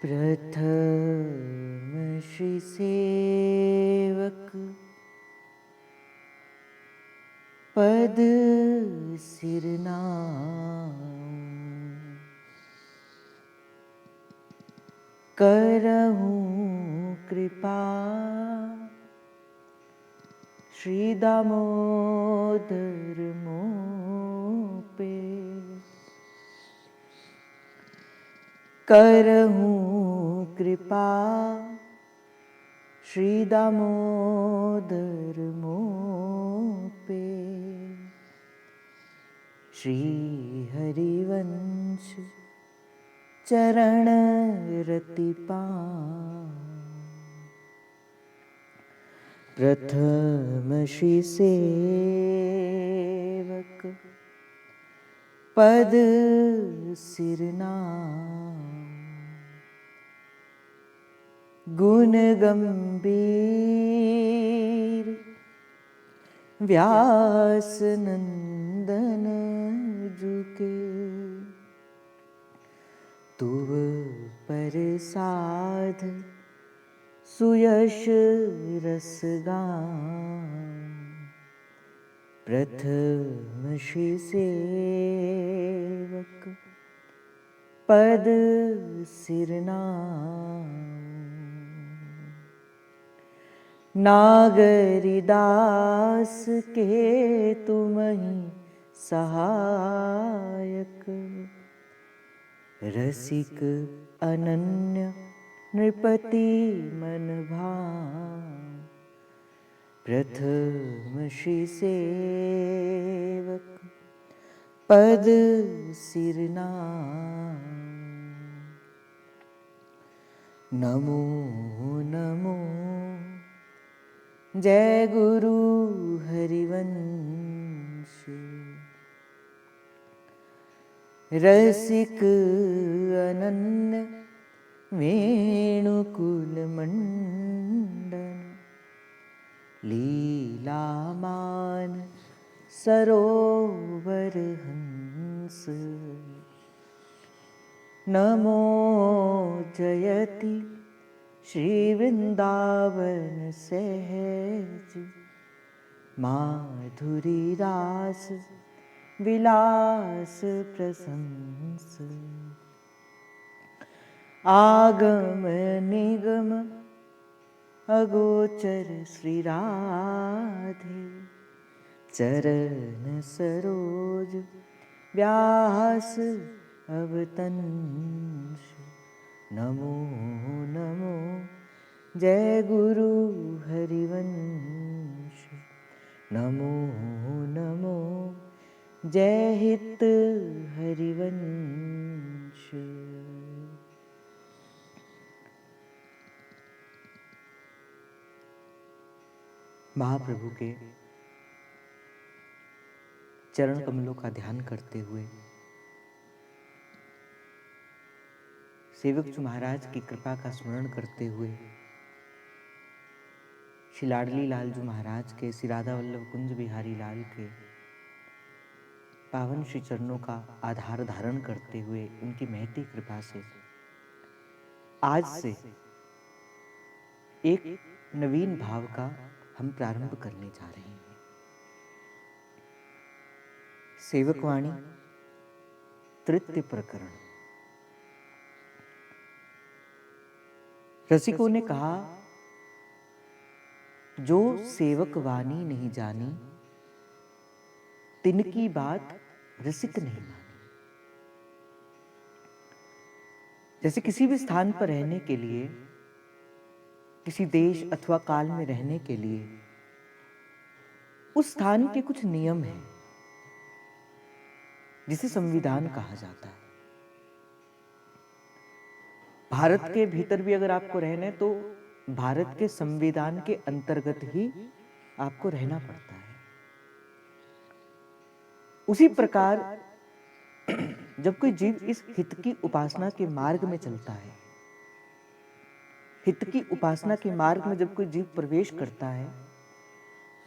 प्रथम श्री सेवक पद सिरनाम, करहूँ कृपा श्री दामोदर मों पे। करहूँ कृपा श्री दामोदर मों पे। श्री हरिवंश चरण रति पाऊं, प्रथम श्री सेवक पद सिरनाम, गुण गंभीर व्यास नंदन जुके। तुव प्रसाद सुयश रस गाऊं, प्रथम श्री सेवक पद सिरनाम। नागरिदास के तुमहि सहायक, रसिक अनन्य नृपति मन भाऊं, प्रथम श्री सेवक पद सिरनाम। नमो नमो जय गुरु हरिवंश, रसिक अनन्य वेणुकुल मंडन। लीलामान सरोवर हंस, नमो जयति श्री वृंदावन सहज। माधुरी रास विलास प्रशंस, आगम निगम अगोचर श्री राधे। चरण सरोज व्यास अवतंस, नमो नमो जय गुरु हरिवंश। नमो नमो जय हित हरिवंश। महाप्रभु के चरण कमलों का ध्यान करते हुए सेवक जी महाराज की कृपा का स्मरण करते हुए श्री लाडली लाल जी महाराज के, श्री राधा वल्लभ कुंज बिहारी लाल के पावन श्री चरणों का आधार धारण करते हुए उनकी महती कृपा से आज से एक नवीन भाव का हम प्रारंभ करने जा रहे हैं। सेवकवाणी तृतीय प्रकरण। रसिकों ने कहा, जो सेवक वाणी नहीं जानी, तिनकी बात रसिक नहीं मानी। जैसे किसी भी स्थान पर रहने के लिए, किसी देश अथवा काल में रहने के लिए उस स्थान के कुछ नियम हैं जिसे संविधान कहा जाता है। भारत के भीतर भी अगर आपको रहना है तो भारत के संविधान के अंतर्गत ही आपको रहना पड़ता है। उसी प्रकार जब कोई जीव इस हित की उपासना के मार्ग में चलता है, हित की उपासना के मार्ग में जब कोई जीव प्रवेश करता है,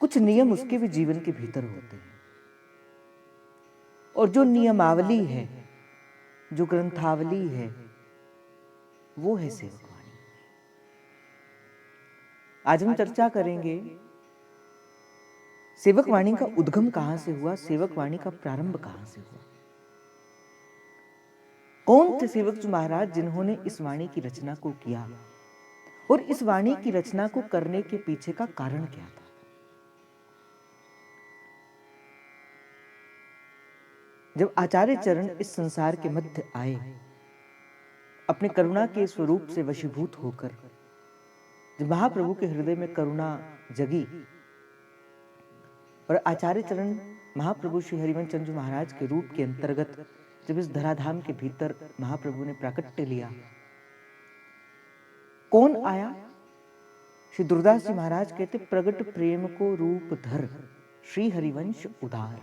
कुछ नियम उसके भी जीवन के भीतर होते हैं। और जो नियमावली है, जो ग्रंथावली है, वो है सेवक वाणी। आज हम चर्चा करेंगे सेवक वाणी का उद्गम कहां से हुआ, सेवक वाणी का प्रारंभ कहां से हुआ। कौन थे सेवक जी महाराज जिन्होंने इस वाणी की रचना को किया, और इस वाणी की रचना को करने के पीछे का कारण क्या था। जब आचार्य चरण इस संसार के मध्य आए, अपने करुणा के स्वरूप से वशीभूत होकर, जब महाप्रभु के हृदय में करुणा जगी और आचार्य चरण महाप्रभु श्री हरिवंश चंद्र महाराज के रूप के अंतर्गत जब इस धराधाम के भीतर महाप्रभु ने प्राकट्य लिया, कौन आया। श्री दुर्दास जी महाराज कहते, प्रगट प्रेम को रूप धर श्री हरिवंश उदार।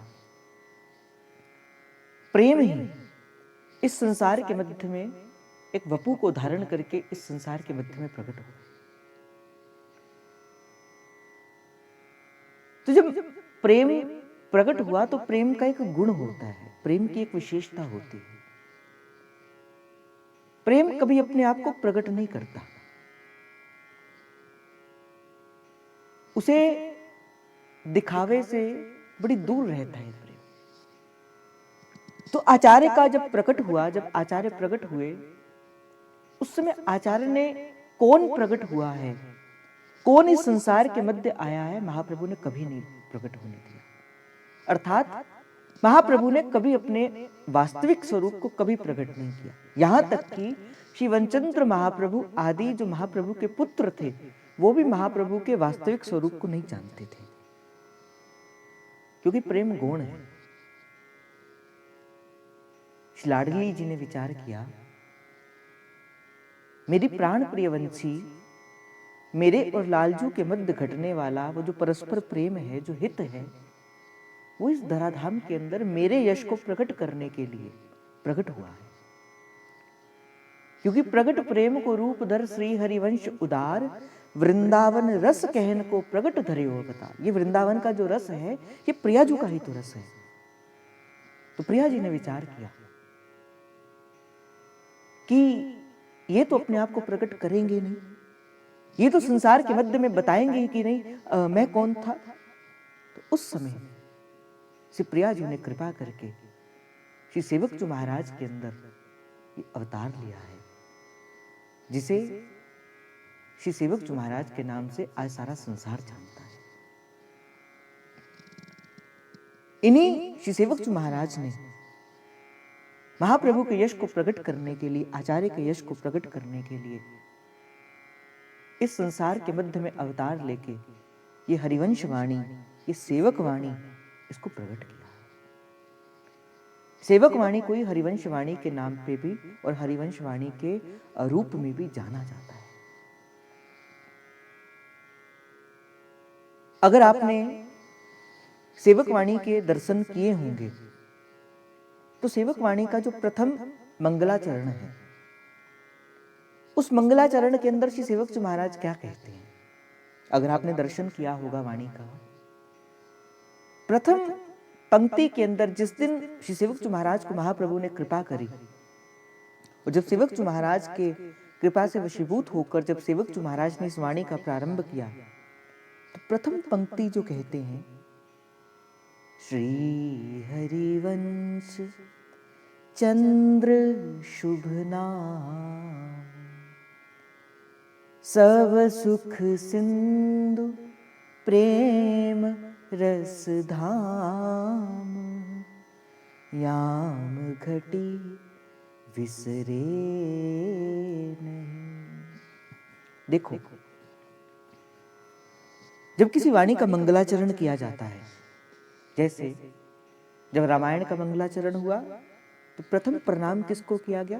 प्रेम ही इस संसार के मध्य में एक वपु को धारण करके इस संसार के मध्य में प्रकट हो। तो जब प्रेम प्रकट हुआ तो प्रेम का एक गुण होता है, प्रेम की एक विशेषता होती है। प्रेम कभी अपने आप को प्रकट नहीं करता, उसे दिखावे से बड़ी दूर रहता है प्रेम। तो आचार्य का जब प्रकट हुआ, जब आचार्य प्रकट हुए, उस समय आचार्य ने कौन प्रकट हुआ है, कौन इस संसार के मध्य आया है, महाप्रभु ने कभी नहीं प्रकट होने दिया। अर्थात महाप्रभु ने कभी अपने वास्तविक स्वरूप को कभी प्रकट नहीं किया। यहां तक कि श्री वनचंद्र महाप्रभु आदि जो महाप्रभु के पुत्र थे, वो भी महाप्रभु के वास्तविक स्वरूप को नहीं जानते थे, क्योंकि प्रेम गौण है। श्री लाडली जी ने विचार किया, मेरी प्राण प्रिय वंशी, मेरे और लालजू के मध्य घटने वाला वो जो परस्पर प्रेम है, जो हित है, वो इस धराधाम के अंदर मेरे यश को प्रकट करने के लिए प्रकट हुआ है। क्योंकि प्रकट प्रेम को रूप धर श्री हरिवंश उदार, वृंदावन रस कहन को प्रकट धरे होता। ये वृंदावन का जो रस है, ये प्रियाजू का ही तो रस है। तो प्रिया जी ने विचार किया कि ये तो अपने आप को प्रकट करेंगे नहीं, ये तो संसार के मध्य में बताएंगे कि नहीं मैं कौन था। तो उस समय श्री प्रिया जी ने कृपा करके श्री सेवक जी महाराज के अंदर ये अवतार लिया है, जिसे श्री सेवक जी महाराज के नाम से आज सारा संसार जानता है। इन्हीं श्री सेवक जी महाराज ने महाप्रभु के यश को प्रकट करने के लिए, आचार्य के यश को प्रकट करने के लिए इस संसार के मध्य में अवतार लेके ये हरिवंश वाणी, ये सेवक वाणी, इसको प्रकट किया। सेवक वाणी को ही हरिवंश वाणी के नाम पे भी और हरिवंश वाणी के रूप में भी जाना जाता है। अगर आपने सेवक वाणी के दर्शन किए होंगे तो सेवक वाणी का जो प्रथम मंगलाचरण है, उस मंगलाचरण के अंदर श्री सेवक जी महाराज क्या कहते हैं। अगर आपने दर्शन किया होगा वाणी का, प्रथम पंक्ति के अंदर जिस दिन श्री सेवक जी महाराज को महाप्रभु ने कृपा करी, और जब सेवक जी महाराज के कृपा से वशीभूत होकर जब सेवक जी महाराज ने इस वाणी का प्रारंभ किया, तो प्रथम पंक्ति जो कहते हैं, श्री हरिवंश चंद्र शुभ नाम, सब सुख सिंधु प्रेम रस धाम, याम घटी विसरे नहीं। देखो, जब किसी वाणी का मंगलाचरण किया जाता है, जैसे जब रामायण का मंगलाचरण हुआ तो प्रथम प्रणाम किसको किया गया?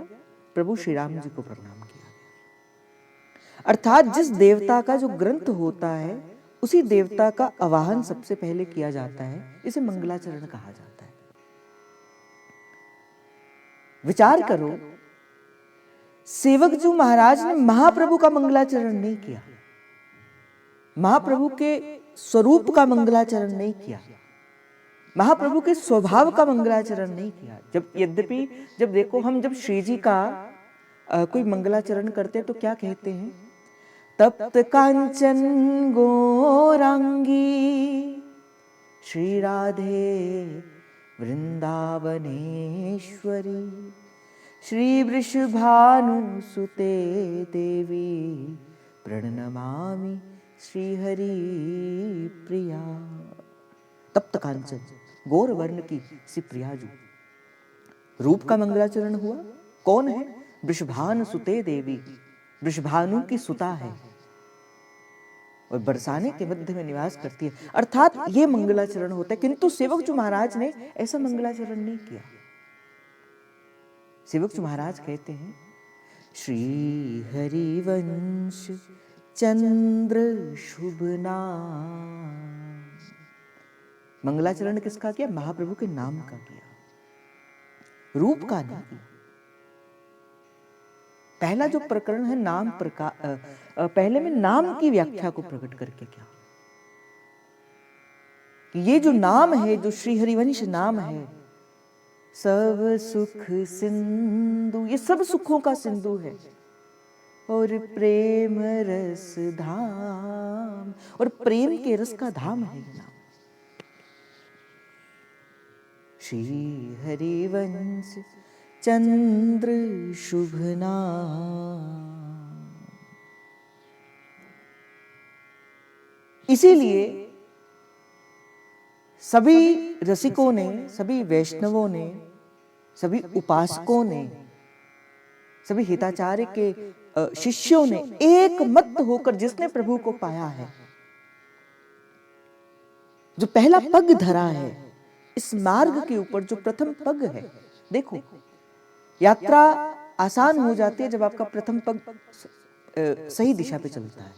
प्रभु श्री राम जी को प्रणाम किया गया। अर्थात जिस देवता का जो ग्रंथ होता है, उसी देवता का आवाहन सबसे पहले किया जाता है, इसे मंगलाचरण कहा जाता है। विचार करो, सेवक जी महाराज ने महाप्रभु का मंगलाचरण नहीं किया, महाप्रभु के स्वरूप का मंगलाचरण नहीं किया, महाप्रभु के स्वभाव का मंगलाचरण नहीं किया। जब यद्यपि जब देखो, हम जब श्री जी का कोई मंगलाचरण करते तो क्या कहते हैं? तप्त कांचन गौरांगी श्री राधे वृंदावनेश्वरी श्री वृषभानुसुते देवी प्रणमामि श्री हरि प्रिया। तप्त कांचन गौर वर्ण की श्री प्रियाजू, रूप का मंगलाचरण हुआ। कौन है? वृषभानुसुते देवी, वृषभानु की सुता है और बरसाने के मध्य में निवास करती है, अर्थात ये मंगलाचरण होता है। किंतु सेवकजू महाराज ने ऐसा मंगलाचरण नहीं किया। सेवकजू महाराज कहते हैं श्री हरिवंश चंद्र शुभ नाम। मंगलाचरण किसका किया? महाप्रभु के नाम का किया, रूप का नहीं। पहला जो प्रकरण है नाम पहले में नाम की व्याख्या को प्रकट करके क्या, कि ये जो नाम है, जो श्री हरिवंश नाम है, सब सुख सिंधु, ये सब सुखों का सिंधु है, और प्रेम रस धाम, और प्रेम के रस का धाम है ये नाम। श्री हरिवंश चंद्र शुभ नाम। इसीलिए सभी रसिकों ने, सभी वैष्णवों ने, सभी उपासकों ने, सभी हिताचार्य के शिष्यों ने एक मत होकर, जिसने प्रभु को पाया है, जो पहला पग धरा है इस मार्ग के ऊपर, जो प्रथम पग है। देखो, यात्रा आसान हो जाती है जब आपका प्रथम पग सही दिशा पे चलता है,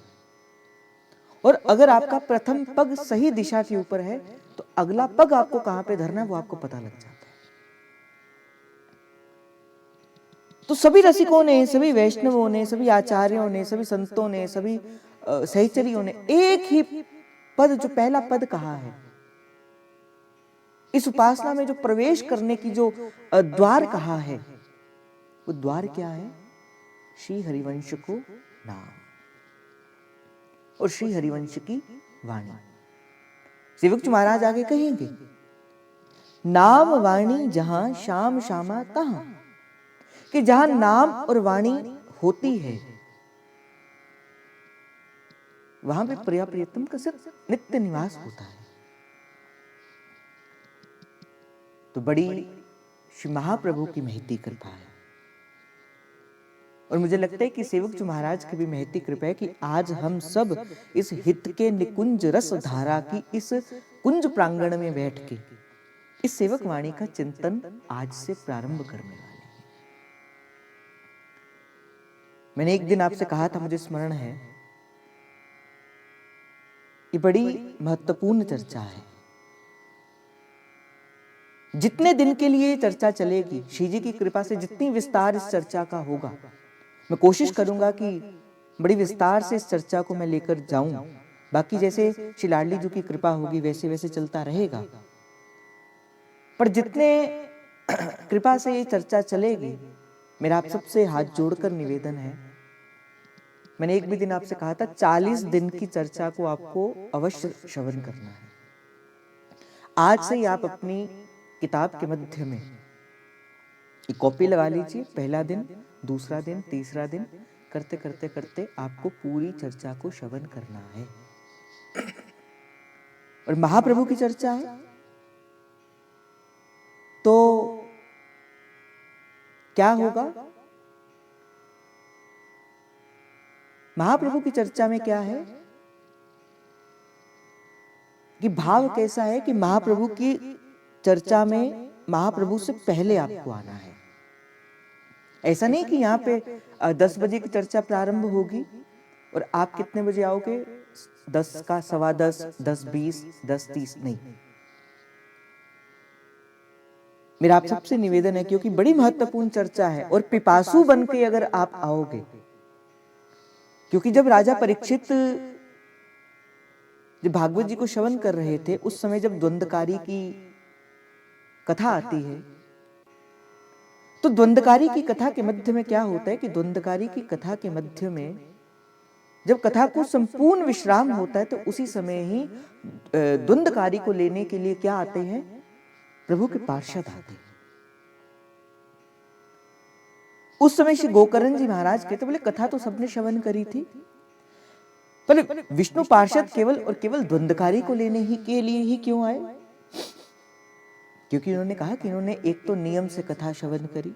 और अगर आपका प्रथम पग सही दिशा के ऊपर है तो अगला पग आपको कहां पे धरना है वो आपको पता लग जाता है। तो सभी रसिकों ने, सभी वैष्णवों ने, सभी आचार्यों ने, सभी संतों ने, सभी सहचरियों ने एक ही पद, जो पहला पद कहा है, इस उपासना में जो प्रवेश करने की जो द्वार कहा है, वो द्वार क्या है? श्री हरिवंश को नाम और श्री हरिवंश की वाणी। सेवकजू महाराज आगे कहेंगे, नाम वाणी जहां श्याम श्यामा तहां, कि जहां नाम और वाणी होती है वहां पे प्रिया प्रियतम का सिर्फ नित्य निवास होता है। तो बड़ी श्री महाप्रभु की महती कृपा है, और मुझे लगता है कि सेवकजू महाराज की भी महती कृपा है कि आज हम सब इस हित के निकुंज रस धारा की इस कुंज प्रांगण में बैठ के इस सेवक वाणी का चिंतन आज से प्रारंभ करने वाले हैं। मैंने एक दिन आपसे कहा था, मुझे स्मरण है, ये बड़ी महत्वपूर्ण चर्चा है। जितने दिन के लिए चर्चा चलेगी, श्री जी की कृपा से जितनी विस्तार इस चर्चा का होगा, मैं कोशिश करूंगा कि बड़ी विस्तार से इस चर्चा को मैं लेकर जाऊं। बाकी जैसे श्री लाडली जी की कृपा होगी वैसे वैसे चलता रहेगा, पर जितने कृपा से ये चर्चा चलेगी, मेरा आप सबसे हाथ जोड़कर निवेदन है, मैंने एक भी दिन आपसे कहा था 40 दिन की चर्चा को आपको अवश्य श्रवण करना है। आज से ही आप अपनी किताब के मध्य में एक कॉपी लगा लीजिए। पहला दिन, दूसरा दिन, तीसरा दिन करते करते करते आपको पूरी चर्चा को श्रवण करना है। और महाप्रभु की चर्चा है तो क्या होगा? महाप्रभु की चर्चा में क्या है कि भाव कैसा है कि महाप्रभु की चर्चा में महाप्रभु से पहले आपको आना है। ऐसा नहीं कि यहाँ पे 10 बजे की चर्चा प्रारंभ होगी और आप कितने बजे आओगे, 10 का 10:15, 10:20, 10:30, नहीं। मेरा आप सबसे निवेदन है, क्योंकि बड़ी महत्वपूर्ण चर्चा है और पिपासु बन के अगर आप आओगे, क्योंकि जब राजा परीक्षित जब भागवत जी को श्रवण कर रहे थे, उस समय जब द्वंद्वकारी की कथा आती है तो द्वंद्वकारी की कथा के मध्य में क्या होता है कि द्वंद्वकारी की कथा के मध्य में जब कथा को संपूर्ण विश्राम होता है तो उसी समय ही द्वंद्वकारी को लेने के लिए क्या आते हैं, प्रभु के पार्षद आते हैं। उस समय श्री गोकर्ण जी महाराज कहते, बोले कथा तो सबने श्रवण करी थी, पर विष्णु पार्षद केवल और केवल द्वंद्वकारी को लेने ही के लिए ही क्यों आए? क्योंकि उन्होंने कहा कि इन्होंने एक तो नियम से कथा श्रवण करी,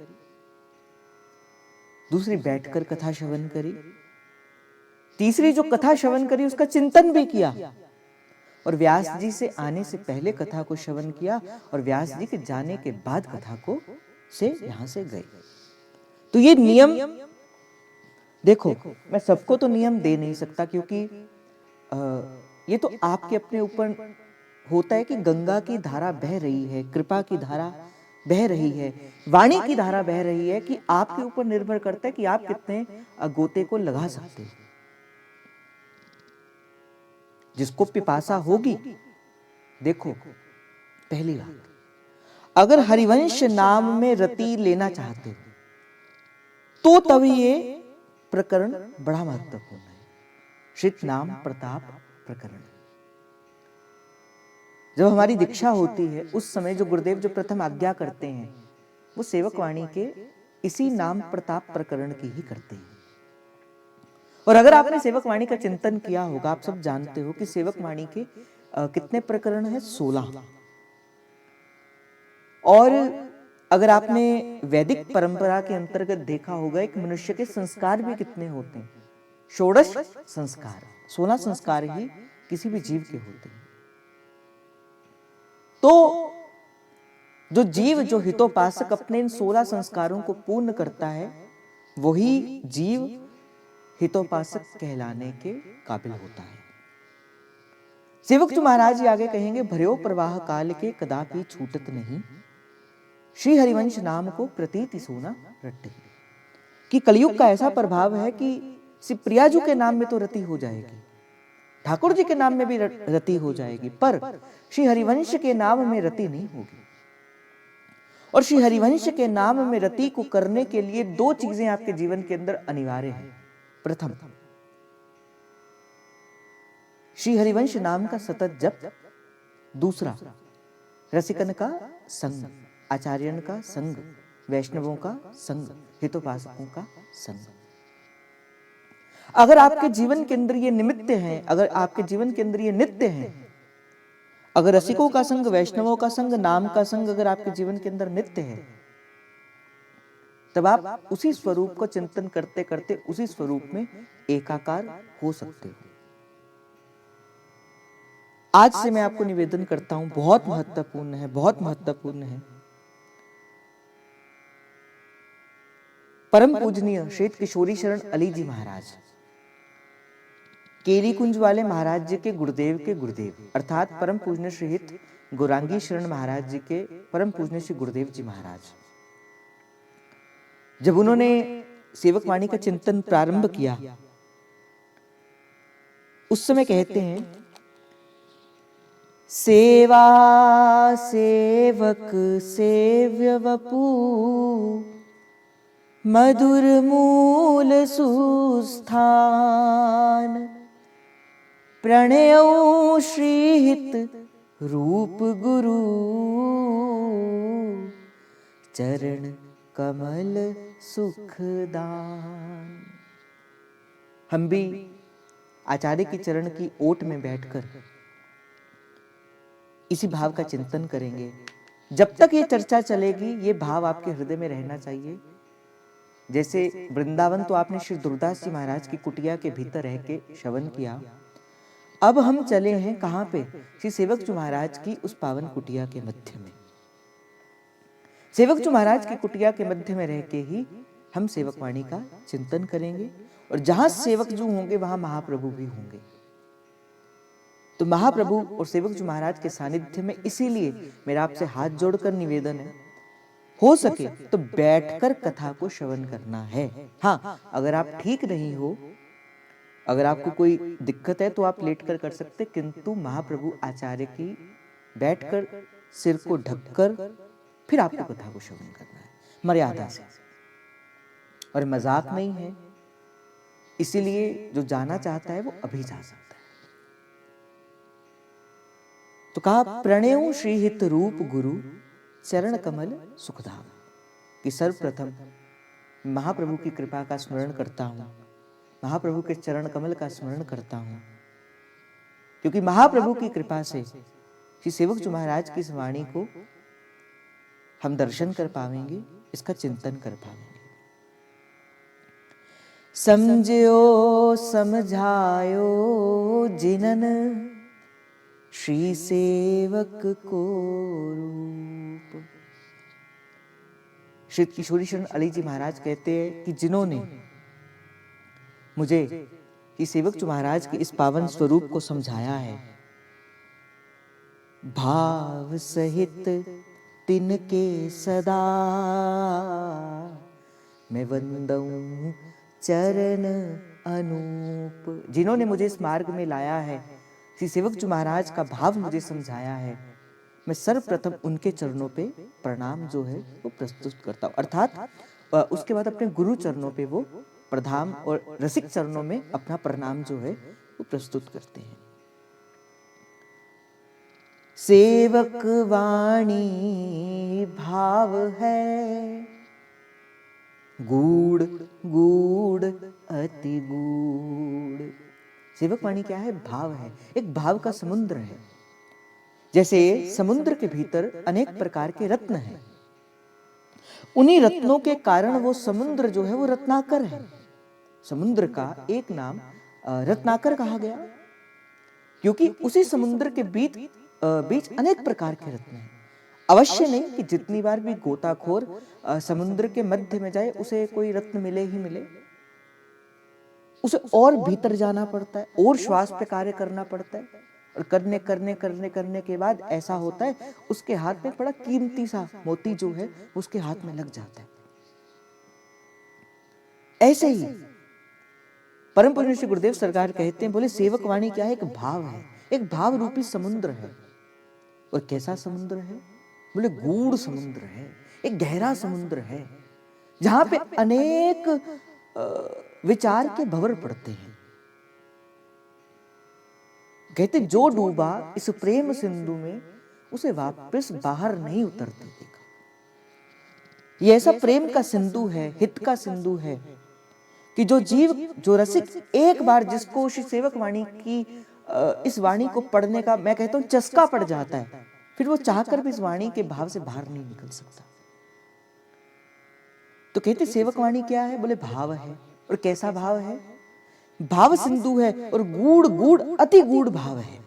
दूसरी बैठकर कथा श्रवण करी, तीसरी जो कथा श्रवण करी उसका चिंतन भी किया, और व्यास जी से आने से पहले कथा को श्रवण किया, और व्यास जी के जाने के बाद कथा को से यहां से गए। तो ये नियम, देखो मैं सबको तो नियम दे नहीं सकता, क्योंकि ये तो आपके अपने ऊपर होता है कि गंगा की धारा बह रही है, कृपा की धारा बह रही है, वाणी की धारा बह रही है, कि आपके ऊपर निर्भर करता है कि आप कितने गोते को लगा सकते हो। जिसको पिपासा होगी, देखो पहली बात, अगर हरिवंश नाम में रति लेना चाहते हो तो तभी ये प्रकरण बड़ा महत्वपूर्ण है, श्रित नाम प्रताप प्रकरण। जब हमारी दीक्षा होती है उस समय जो गुरुदेव जो प्रथम आज्ञा करते हैं वो सेवक वाणी के इसी नाम प्रताप प्रकरण की ही करते हैं। और अगर आपने सेवक वाणी का चिंतन किया होगा, आप सब जानते हो कि सेवक वाणी के कितने प्रकरण हैं, 16। और अगर आपने वैदिक परंपरा के अंतर्गत देखा होगा, एक मनुष्य के संस्कार भी कितने होते हैं, 16 संस्कार, 16 संस्कार ही किसी भी जीव के होते हैं। तो जो जीव, जो हितोपासक अपने इन 16 संस्कारों को पूर्ण करता है, वही जीव हितोपासक कहलाने के काबिल होता है। सेवक जी महाराज जी आगे कहेंगे, भर्यो प्रवाह काल के कदापि छूटत नहीं, श्री हरिवंश नाम को प्रतीति सोना रट्टे। कि कलयुग का ऐसा प्रभाव है कि श्री प्रियाजू के नाम में तो रति हो जाएगी, ठाकुर जी के नाम में भी रति हो जाएगी, पर श्री हरिवंश के नाम में रति नहीं होगी। और श्री हरिवंश के नाम में रति को करने के लिए 2 चीजें आपके जीवन के अंदर अनिवार्य हैं। प्रथम, श्री हरिवंश नाम का सतत जप। दूसरा, रसिकन का संग, आचार्यन का संग, वैष्णवों का संग, हितोपासकों का संग। अगर आपके जीवन के अंदर ये निमित्त हैं, अगर आपके जीवन के अंदर ये नित्य हैं, अगर रसिकों का संग, वैष्णवों का संग, नाम का संग अगर आपके जीवन के अंदर नित्य है, तब आप उसी स्वरूप को चिंतन करते करते उसी स्वरूप में एकाकार हो सकते हो। आज से मैं आपको निवेदन करता हूं, बहुत महत्वपूर्ण है, बहुत महत्वपूर्ण है। परम पूजनीय श्वेत किशोरी शरण अली जी महाराज, केली कुंज वाले महाराज जी के गुरुदेव अर्थात परम पूजनीय श्री हित गौरांगी शरण महाराज जी के परम पूजनीय श्री गुरुदेव जी महाराज, जब उन्होंने सेवक वाणी का चिंतन प्रारंभ किया, उस समय कहते हैं, सेवा सेवक सेव्य वपू, मधुर मूल सुस्थान, प्रणयो श्रीहित रूप गुरु, चरण कमल सुखदान। हम भी आचार्य की चरण की ओट में बैठकर इसी भाव का चिंतन करेंगे। जब तक ये चर्चा चलेगी, ये भाव आपके हृदय में रहना चाहिए। जैसे वृंदावन तो आपने श्री दुर्दास जी महाराज की कुटिया के भीतर रह के श्रवण किया, अब हम चले हैं कहां पे, श्री सेवक जी महाराज की उस पावन कुटिया के मध्य में। सेवक जी महाराज की कुटिया के मध्य में रह के ही हम सेवक वाणी का चिंतन करेंगे, और जहां सेवक जी होंगे वहां महाप्रभु भी होंगे। तो महाप्रभु और सेवक जी महाराज के सानिध्य में, इसीलिए मेरा आपसे हाथ जोड़कर निवेदन है, हो सके तो बैठकर कथा को श्रवण करना है। हाँ, अगर आप ठीक नहीं हो, अगर आपको कोई दिक्कत है तो आप लेटकर कर सकते, किंतु महाप्रभु आचार्य की बैठकर सिर को ढककर फिर आपको कथा को श्रवण करना है। मर्यादा से, और मजाक नहीं है, इसीलिए जो जाना चाहता है वो अभी जा सकता है। तो कहा प्रणेऊ श्री हित रूप गुरु चरण कमल सुखधाम, कि सर्वप्रथम महाप्रभु की कृपा का स्मरण करता हूं, महाप्रभु के चरण कमल का स्मरण करता हूं, क्योंकि महाप्रभु की कृपा से श्री सेवक जी महाराज की इस वाणी को हम दर्शन कर पाएंगे, इसका चिंतन कर पाएंगे। समझो समझायो जिनन श्री सेवक को रूप। श्री किशोरी शरण अली जी महाराज कहते हैं कि जिन्होंने मुझे कि सेवक जी महाराज के इस पावन स्वरूप को समझाया है, भाव सहित तिनके सदा मैं वंदऊं चरण अनूप। जिन्होंने मुझे इस मार्ग में लाया है, श्री सेवक जी महाराज का भाव मुझे समझाया है, मैं सर्वप्रथम उनके चरणों पे प्रणाम जो है वो प्रस्तुत करता हूँ। अर्थात उसके बाद अपने गुरु चरणों पे वो प्रधान और रसिक चरणों में अपना प्रणाम जो है वो प्रस्तुत करते हैं। सेवक वाणी भाव है गूढ़ गूढ़ अति गूढ़। सेवक वाणी क्या है? भाव है, एक भाव का समुद्र है। जैसे समुद्र के भीतर अनेक प्रकार के रत्न हैं, उन्हीं रत्नों के कारण वो समुद्र जो है वो रत्नाकर है। समुद्र का एक नाम रत्नाकर कहा गया, क्योंकि उसी समुद्र के बीच अनेक प्रकार के रत्न हैं। अवश्य नहीं कि जितनी बार भी गोताखोर समुद्र के मध्य में जाए उसे कोई रत्न मिले ही मिले, उसे और भीतर जाना पड़ता है, और श्वास पे कार्य करना पड़ता है, और करने के बाद ऐसा होता है उसके हाथ में बड़ा कीमती सा मोती जो है उसके हाथ में लग जाता है। ऐसे ही परम पूज्य श्री गुरुदेव सरकार कहते हैं, बोले सेवक वाणी क्या है? एक भाव है, एक भाव रूपी समुद्र है। और कैसा समुद्र है? बोले गूढ़ समुद्र है, एक गहरा समुद्र है, जहां पे अनेक विचार के भंवर पड़ते हैं। कहते जो डूबा इस प्रेम सिंधु में उसे वापस बाहर नहीं उतरते देखा। ये ऐसा प्रेम का सिंधु है, हित का सिंधु है, कि जो जीव, जो रसिक एक बार जिसको श्री सेवक वाणी की इस वाणी को पढ़ने का मैं कहता हूं चस्का पड़ जाता है, फिर वो चाहकर भी इस वाणी के भाव से बाहर नहीं निकल सकता। तो कहते सेवक वाणी क्या है? बोले भाव है। और कैसा भाव है? भाव सिंधु है, और गूढ़ गूढ़ अति गूढ़ भाव है।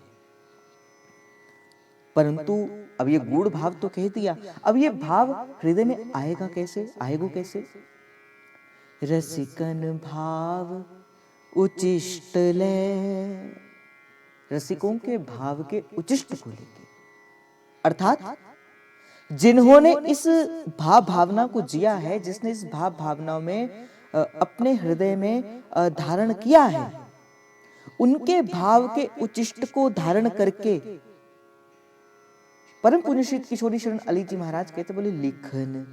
परंतु अब ये गूढ़ भाव तो कह दिया, अब ये भाव हृदय में आएगा कैसे? आएगा कैसे? रसिकन भाव उचिष्ट ले, रसिकों के भाव के उचिष्ट को लेके, अर्थात जिन्होंने इस भाव भावना को जिया है, जिसने इस भाव भावना में अपने हृदय में धारण किया है, उनके भाव के उचिष्ट को धारण करके परम पुण्य श्री किशोरी शरण अली जी महाराज कहते, बोले लिखन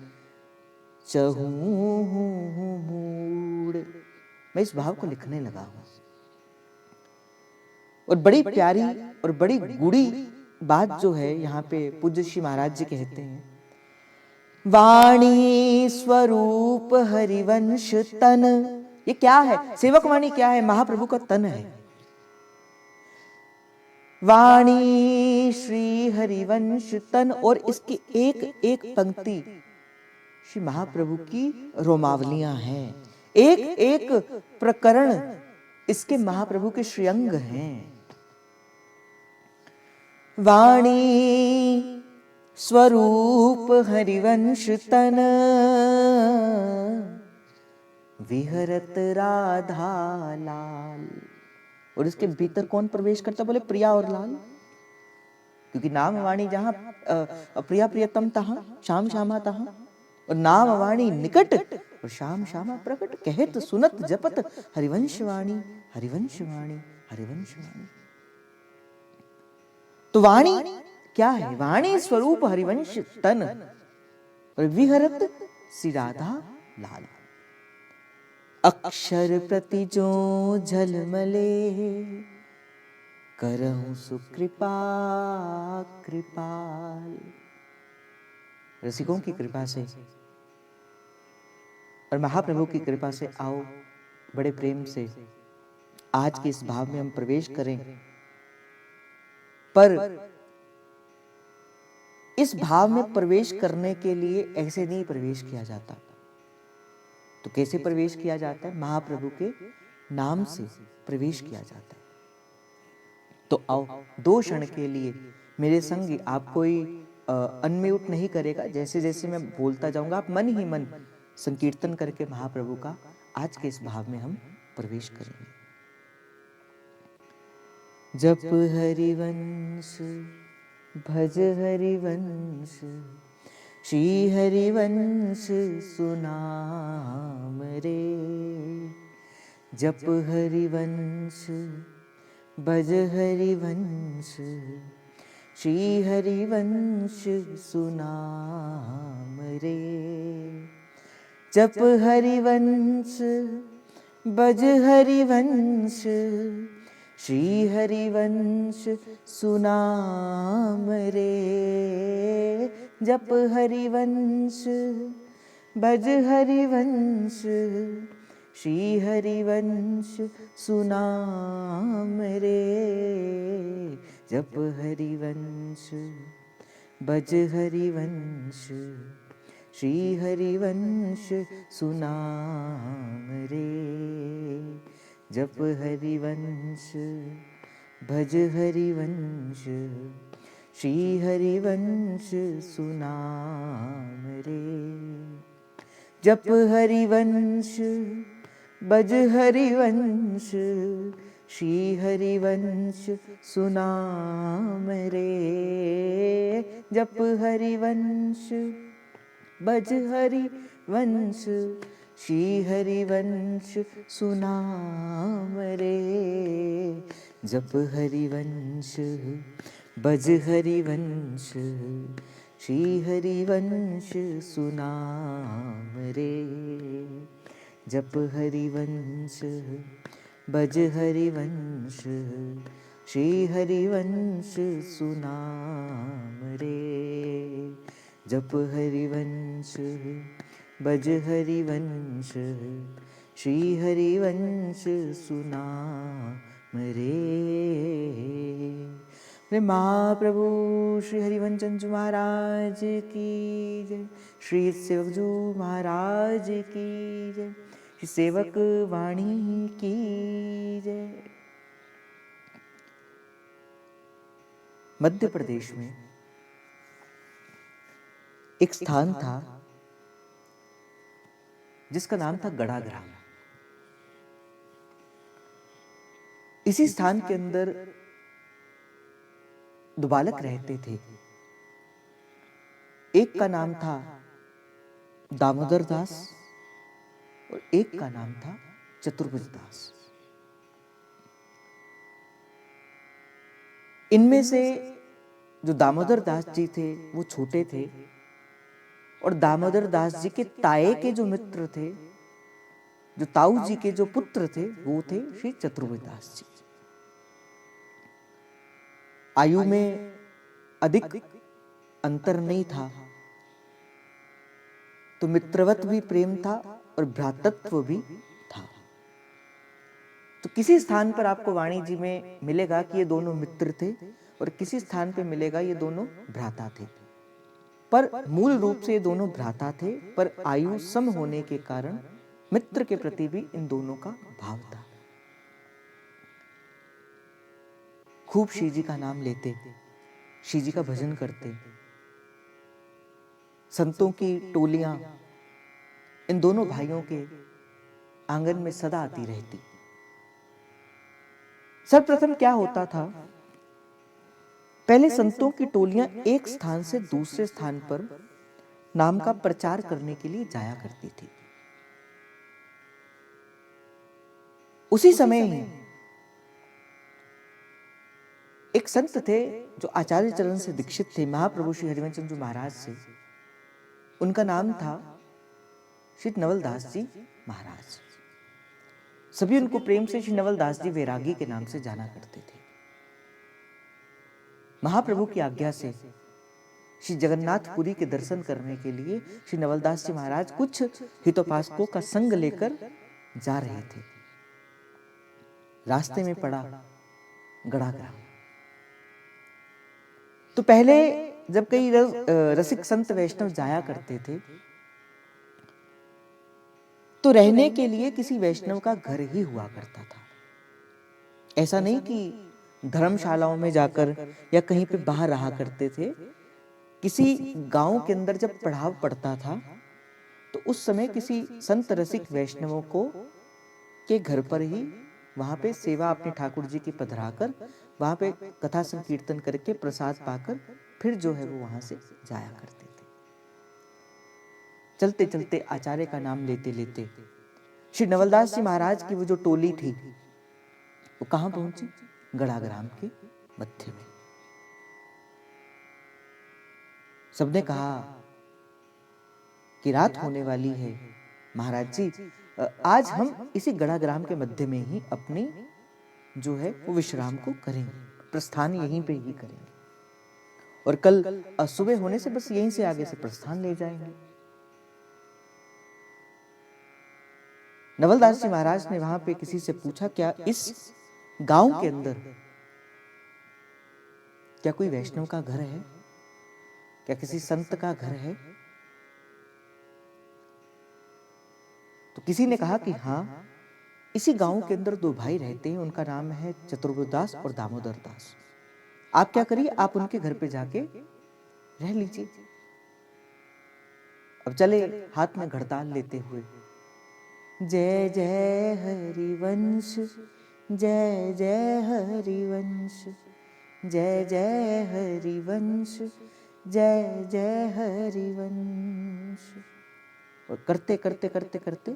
चहूं मूड, मैं इस भाव को लिखने लगा हूं। और बड़ी प्यारी और बड़ी गूढ़ी बात जो है यहाँ पे पूज्य श्री महाराज जी कहते हैं, वाणी स्वरूप हरिवंश तन। ये क्या है? सेवक वाणी क्या है? महाप्रभु का तन है। वाणी श्री हरिवंश तन, और इसकी एक एक पंक्ति श्री महाप्रभु की रोमावलियां हैं, एक एक प्रकरण इसके महाप्रभु के श्रीअंग हैं। वाणी स्वरूप हरिवंश तन, विहरत राधा लाल। और इसके भीतर कौन प्रवेश करता? बोले प्रिया और लाल, क्योंकि नाम वाणी जहां प्रिया प्रियतम तहां श्याम श्यामा तहां, और नाम वाणी निकट और श्याम श्यामा प्रकट, कहत सुनत जपत हरिवंश वाणी हरिवंश वाणी हरिवंश वाणी। तो वाणी क्या है? वाणी स्वरूप हरिवंश तन, और विहरत श्री राधा लाल। अक्षर प्रति जो झलमले, करहूं सुकृपा कृपाल। रसिकों की कृपा से और महाप्रभु की कृपा से आओ बड़े प्रेम से आज के इस भाव में हम प्रवेश करें। पर इस भाव में प्रवेश करने के लिए ऐसे नहीं प्रवेश किया जाता। तो कैसे प्रवेश किया जाता है? महाप्रभु के नाम से प्रवेश किया जाता है। तो आओ 2 क्षण के लिए मेरे संग, आप कोई अनम्यूट नहीं करेगा, जैसे जैसे मैं बोलता जाऊंगा आप मन ही मन संकीर्तन करके महाप्रभु का आज के इस भाव में हम प्रवेश करेंगे। जप हरिवंश भज हरिवंश, श्री हरिवंश सुनाम रे। जप हरिवंश भज हरिवंश, श्री हरिवंश सुनाम रे। जप हरिवंश भज हरिवंश, श्री हरिवंश सुनाम रे। जप हरिवंश भज हरिवंश, श्री हरिवंश सुनाम रे। जप हरिवंश भज हरिवंश, श्री हरिवंश सुनाम रे। जप हरिवंश भज हरिवंश, श्री हरिवंश सुनाम रे। जप हरिवंश भज हरिवंश, श्री हरिवंश सुनाम रे। जप हरिवंश भज हरिवंश, श्री हरिवंश सुनाम रे। जप हरिवंश भज हरिवंश, श्री हरिवंश सुनाम रे। जप हरिवंश भज हरिवंश, श्री हरिवंश सुनाम रे। जप हरिवंश भज हरिवंश, श्री हरिवंश सुनाम रे। महाप्रभु श्री हरिवंश चंद्र महाराज की जय। श्री सेवक जू महाराज की जय। श्री सेवक वाणी की जय। मध्य प्रदेश में एक स्थान था जिसका नाम था गढ़ा ग्राम। इसी स्थान के अंदर 2 बालक रहते थे। एक का नाम था दामोदर दास और एक का नाम था चतुर्भुज दास। इनमें से जो दामोदर दास जी थे वो छोटे थे और दामोदर दास जी के ताए के जो मित्र थे, जो ताऊ जी के जो पुत्र थे, वो थे श्री चतुर्भुज दास जी। आयु में अधिक अंतर नहीं था, तो मित्रवत भी प्रेम था और भ्रातृत्व भी था। तो किसी स्थान पर आपको वाणी जी में मिलेगा कि ये दोनों मित्र थे और किसी स्थान पर मिलेगा ये दोनों भ्राता थे। पर मूल रूप से ये दोनों भ्राता थे, पर आयु सम होने के कारण मित्र के प्रति भी इन दोनों का भाव था। खूब श्री जी का नाम लेते, श्री जी का भजन करते। संतों की टोलियां इन दोनों भाइयों के आंगन में सदा आती रहती। सर्वप्रथम क्या होता था, पहले संतों की टोलियां एक स्थान से दूसरे स्थान पर नाम का प्रचार करने के लिए जाया करती थी। उसी समय ही एक संत थे जो आचार्य चरण से दीक्षित थे, महाप्रभु श्री हरिवंश चंद्र महाराज से। उनका नाम था श्री नवलदास जी महाराज। सभी उनको प्रेम से श्री नवलदास जी वैरागी के नाम से जाना करते थे। महाप्रभु की आज्ञा से श्री जगन्नाथपुरी के दर्शन करने के लिए श्री नवलदास जी महाराज कुछ हितोपासकों का संग लेकर जा रहे थे। रास्ते में पड़ा गड़ा ग्राम। तो पहले जब कई रसिक संत वैष्णव जाया करते थे तो रहने के लिए किसी वैष्णव का घर ही हुआ करता था। ऐसा नहीं कि धर्मशालाओं में जाकर या कहीं पे बाहर रहा करते थे। किसी गांव के अंदर जब पड़ाव पड़ता था तो उस समय किसी संत रसिक वैष्णवों को के घर पर ही वहां पे सेवा अपने ठाकुर जी की पधराकर वहां पे कथा संकीर्तन करके प्रसाद पाकर फिर जो है वो वहां से जाया करते थे। चलते चलते आचार्य का नाम लेते लेते श्री नवलदास जी महाराज की वो जो टोली थी वो कहां पहुंची? गड़ाग्राम के मध्य में। सबने कहा कि रात होने वाली है महाराज जी, आज हम इसी गड़ाग्राम के मध्य में ही अपनी जो है वो विश्राम को करेंगे, प्रस्थान यहीं पे ही करेंगे और कल सुबह होने से बस यहीं से आगे से प्रस्थान ले जाएंगे। नवलदास जी महाराज ने वहां पे किसी से पूछा, क्या इस गांव के अंदर क्या कोई वैष्णव का घर है? क्या किसी संत का घर है? तो किसी ने कहा कि हाँ, इसी गांव के अंदर दो भाई रहते हैं, उनका नाम है चतुर्बुद्ध दास और दामोदर दास। आप क्या करिए, आप उनके घर पे जाके रह लीजिए। अब चले हाथ में घड़ताल लेते हुए, जय जय हरिवंश, जय जय हरिवंश, जय जय हरिवंश, जय जय हरिवंश। और करते करते करते करते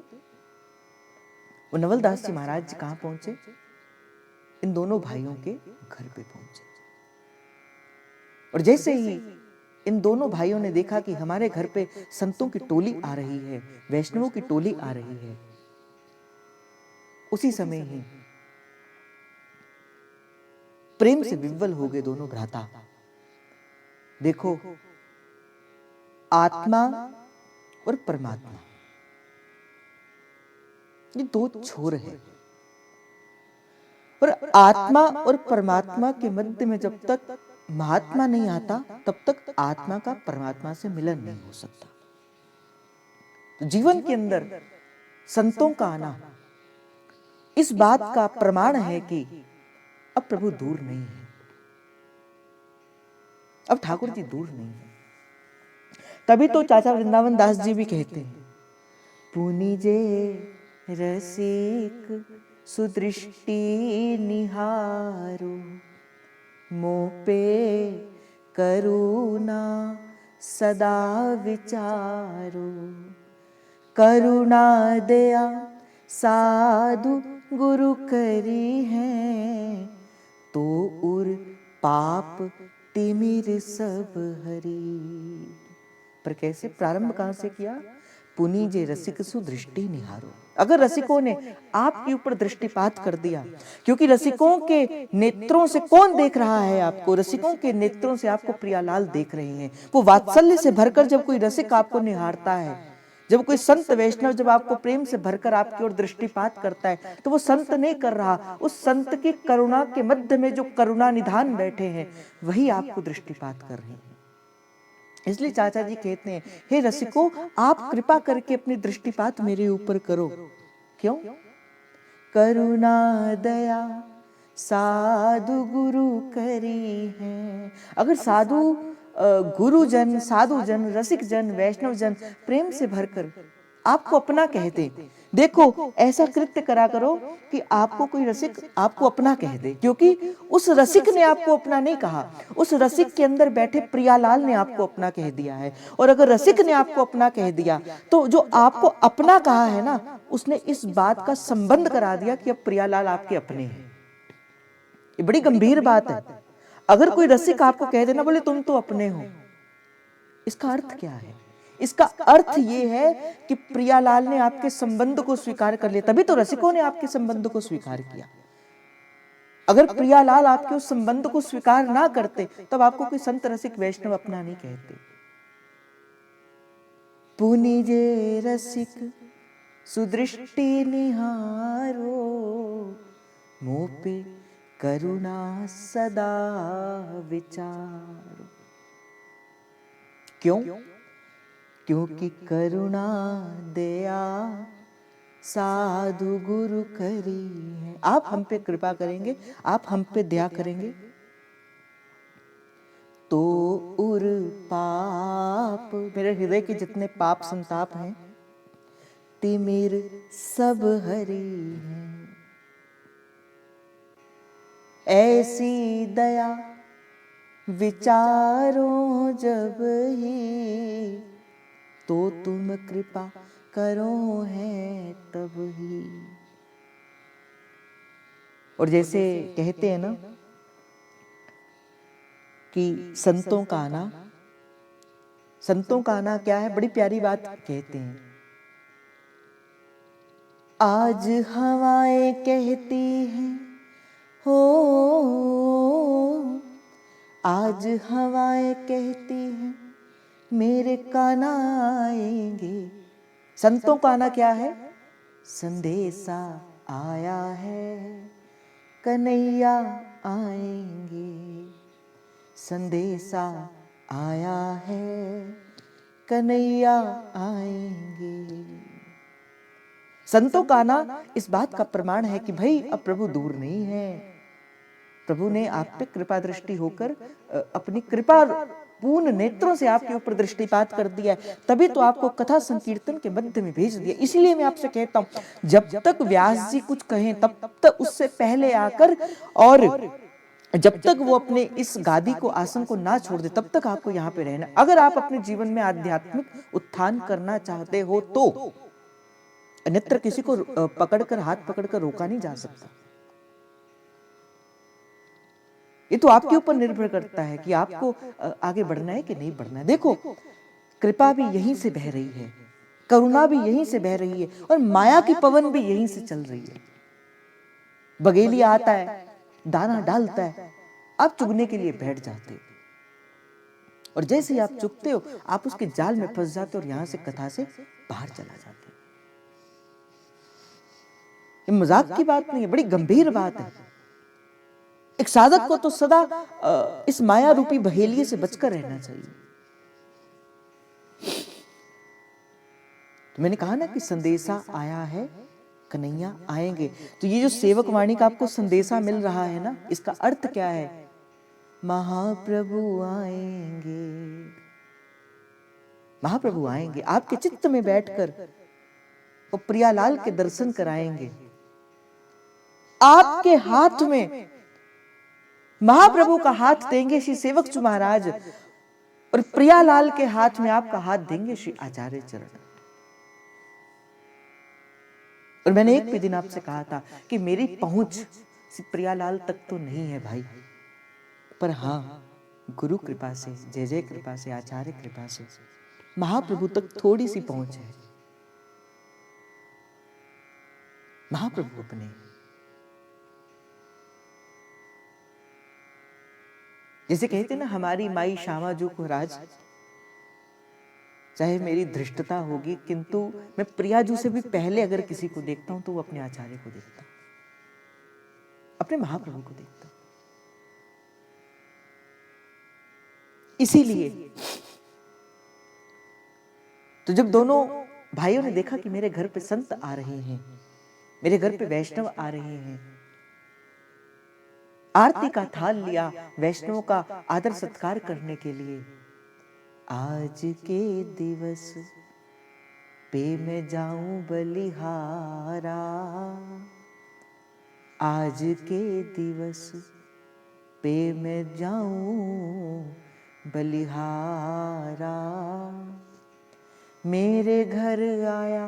वो नवलदास जी महाराज जी कहां पहुंचे? इन दोनों भाइयों के घर पे पहुंचे। और जैसे ही इन दोनों भाइयों ने देखा कि हमारे घर पे संतों की टोली आ रही है, वैष्णवों की टोली आ रही है, उसी समय ही प्रेम से विह्वल हो गए दोनों भ्राता। देखो, आत्मा और परमात्मा ये दो छोर है और आत्मा और परमात्मा के मध्य में जब तक महात्मा नहीं आता तब तक आत्मा का परमात्मा से मिलन नहीं हो सकता। तो जीवन के अंदर संतों का आना इस बात का प्रमाण है कि अब प्रभु दूर नहीं है, अब ठाकुर जी दूर नहीं है। तभी तो चाचा वृंदावन दास जी भी कहते हैं, पुनिजे रसिक सुदृष्टि निहारो, मोपे करुणा सदा विचारो, करुणा दया साधु गुरु करी है, तो उर पाप तिमिर सब हरी। पर कैसे प्रारंभ कहां से किया? पुनीजे रसिक सुदृष्टि निहारो। अगर रसिकों ने आपके ऊपर दृष्टिपात कर दिया, क्योंकि रसिकों के नेत्रों से कौन देख रहा है आपको? रसिकों के नेत्रों से आपको प्रियालाल देख रहे हैं। वो वात्सल्य से भरकर जब कोई रसिक आपको निहारता है, जब कोई संत वैष्णव जब आपको प्रेम से भरकर आपकी ओर दृष्टिपात करता है, तो वो संत नहीं कर रहा, उस संत की करुणा के मध्य में जो करुणा निधान बैठे हैं वही आपको दृष्टिपात कर रहे हैं। इसलिए चाचा जी कहते हैं, हे रसिको, आप कृपा करके अपनी दृष्टिपात मेरे ऊपर करो। क्यों? करुणा दया साधु गुरु करी है। अगर साधु गुरुजन, साधुजन, रसिक जन, वैष्णव जन प्रेम से भरकर आपको अपना कह दे, देखो ऐसा कृत्य करा करो कि आपको कोई रसिक आपको अपना कह दे, क्योंकि उस रसिक ने आपको अपना नहीं कहा, उस रसिक के अंदर बैठे प्रियालाल ने आपको अपना कह दिया है। और अगर रसिक ने आपको अपना कह दिया तो जो आपको अपना कहा है ना, उसने इस बात का संबंध करा दिया कि अब प्रियालाल आपके अपने हैं। ये बड़ी गंभीर बात है। अगर कोई रसिक आपको कह देना, बोले तुम तो अपने हो, इसका अर्थ क्या है? इसका अर्थ ये है कि प्रियालाल ने आपके संबंध को स्वीकार कर लिया, तभी तो रसिकों ने आपके संबंध को स्वीकार किया। अगर प्रियालाल आपके उस संबंध को स्वीकार ना करते तब आपको कोई संत रसिक वैष्णव अपना नहीं कहते। पुनिजे रसिक सुदृष्टि निहारो, मुँह पे करुणा सदा विचारो। क्यों? क्योंकि करुणा दया साधु गुरु करी है। आप हम पे कृपा करेंगे, आप हम पे दया करेंगे तो उर पाप, मेरे हृदय के जितने पाप संताप हैं तिमिर सब हरी हैं। ऐसी दया विचारो जब ही, तो तुम कृपा करो है तब ही। और जैसे कहते हैं ना कि संतों का आना, संतों का आना क्या है, बड़ी प्यारी बात कहते हैं। आज हवाएं कहती हैं हो, आज हवाएं कहती हैं मेरे कान्हा आएंगे। संतों का आना क्या है? संदेशा आया है कन्हैया आएंगे, संदेशा आया है कन्हैया आएंगे। संतों का आना इस बात का प्रमाण है कि भाई अब प्रभु दूर नहीं है, प्रभु ने आप पे कृपा दृष्टि होकर अपनी कृपा पूर्ण नेत्रों से आपके ऊपर दृष्टिपात कर दिया है, तभी तो आपको कथा संकीर्तन के मध्य में भेज दिया। इसलिए मैं आपसे कहता हूं, जब तक व्यास जी कुछ कहें तब तक उससे पहले आकर, और जब तक वो अपने इस गादी को, आसन को ना छोड़ दे, तब तक आपको यहाँ पे रहना। अगर आप अपने जीवन में आध्यात्मिक उत्थान करना चाहते हो तो अन्यत्र किसी को पकड़कर, हाथ पकड़कर रोका नहीं जा सकता। ये तो आपके ऊपर निर्भर करता है कि आपको आगे बढ़ना है कि नहीं बढ़ना है। देखो, कृपा भी यहीं से बह रही है, करुणा भी यहीं से बह रही है, और माया की पवन भी यहीं से चल रही है। बगेलिया आता है, दाना डालता है, आप चुगने के लिए बैठ जाते हो, और जैसे ही आप चुगते हो आप उसके जाल में फंस जाते हो और यहां से कथा से बाहर चला जाते हो। ये मजाक की बात नहीं है, बड़ी गंभीर बात है। एक साधक को तो सदा इस माया रूपी बहेलिए से बचकर रहना चाहिए। तो मैंने कहा ना कि संदेशा आया है कन्हैया आएंगे, तो ये जो सेवक वाणी का आपको संदेशा मिल रहा है ना, इसका अर्थ क्या है? महाप्रभु आएंगे, महाप्रभु आएंगे, आपके चित्त में बैठकर वो प्रियालाल के दर्शन कराएंगे। आपके हाथ में महाप्रभु का हाथ देंगे श्री सेवकचू महाराज, और प्रियालाल के हाथ में आपका हाथ देंगे श्री आचार्य चरण। और मैंने एक भी दिन आपसे कहा था कि मेरी पहुंच प्रियालाल तक तो नहीं है भाई, पर हाँ गुरु कृपा से, जय जय कृपा से, आचार्य कृपा से महाप्रभु तक थोड़ी सी पहुंच है। महाप्रभु अपने, जैसे कहते ना, हमारी माई श्यामाजू को राज, चाहे मेरी धृष्टता होगी किंतु मैं प्रियाजू से भी पहले अगर किसी को देखता हूं तो वो अपने आचार्य को देखता हूं, अपने महाप्रभु को देखता हूं। इसीलिए तो जब दोनों भाइयों ने देखा कि मेरे घर पे संत आ रहे हैं, मेरे घर पे वैष्णव आ रहे हैं, आरती का थाल लिया वैष्णवों का आदर सत्कार करने के लिए। आज के दिवस पे मैं जाऊं बलिहारा, आज के दिवस पे मैं जाऊं बलिहारा, मेरे घर आया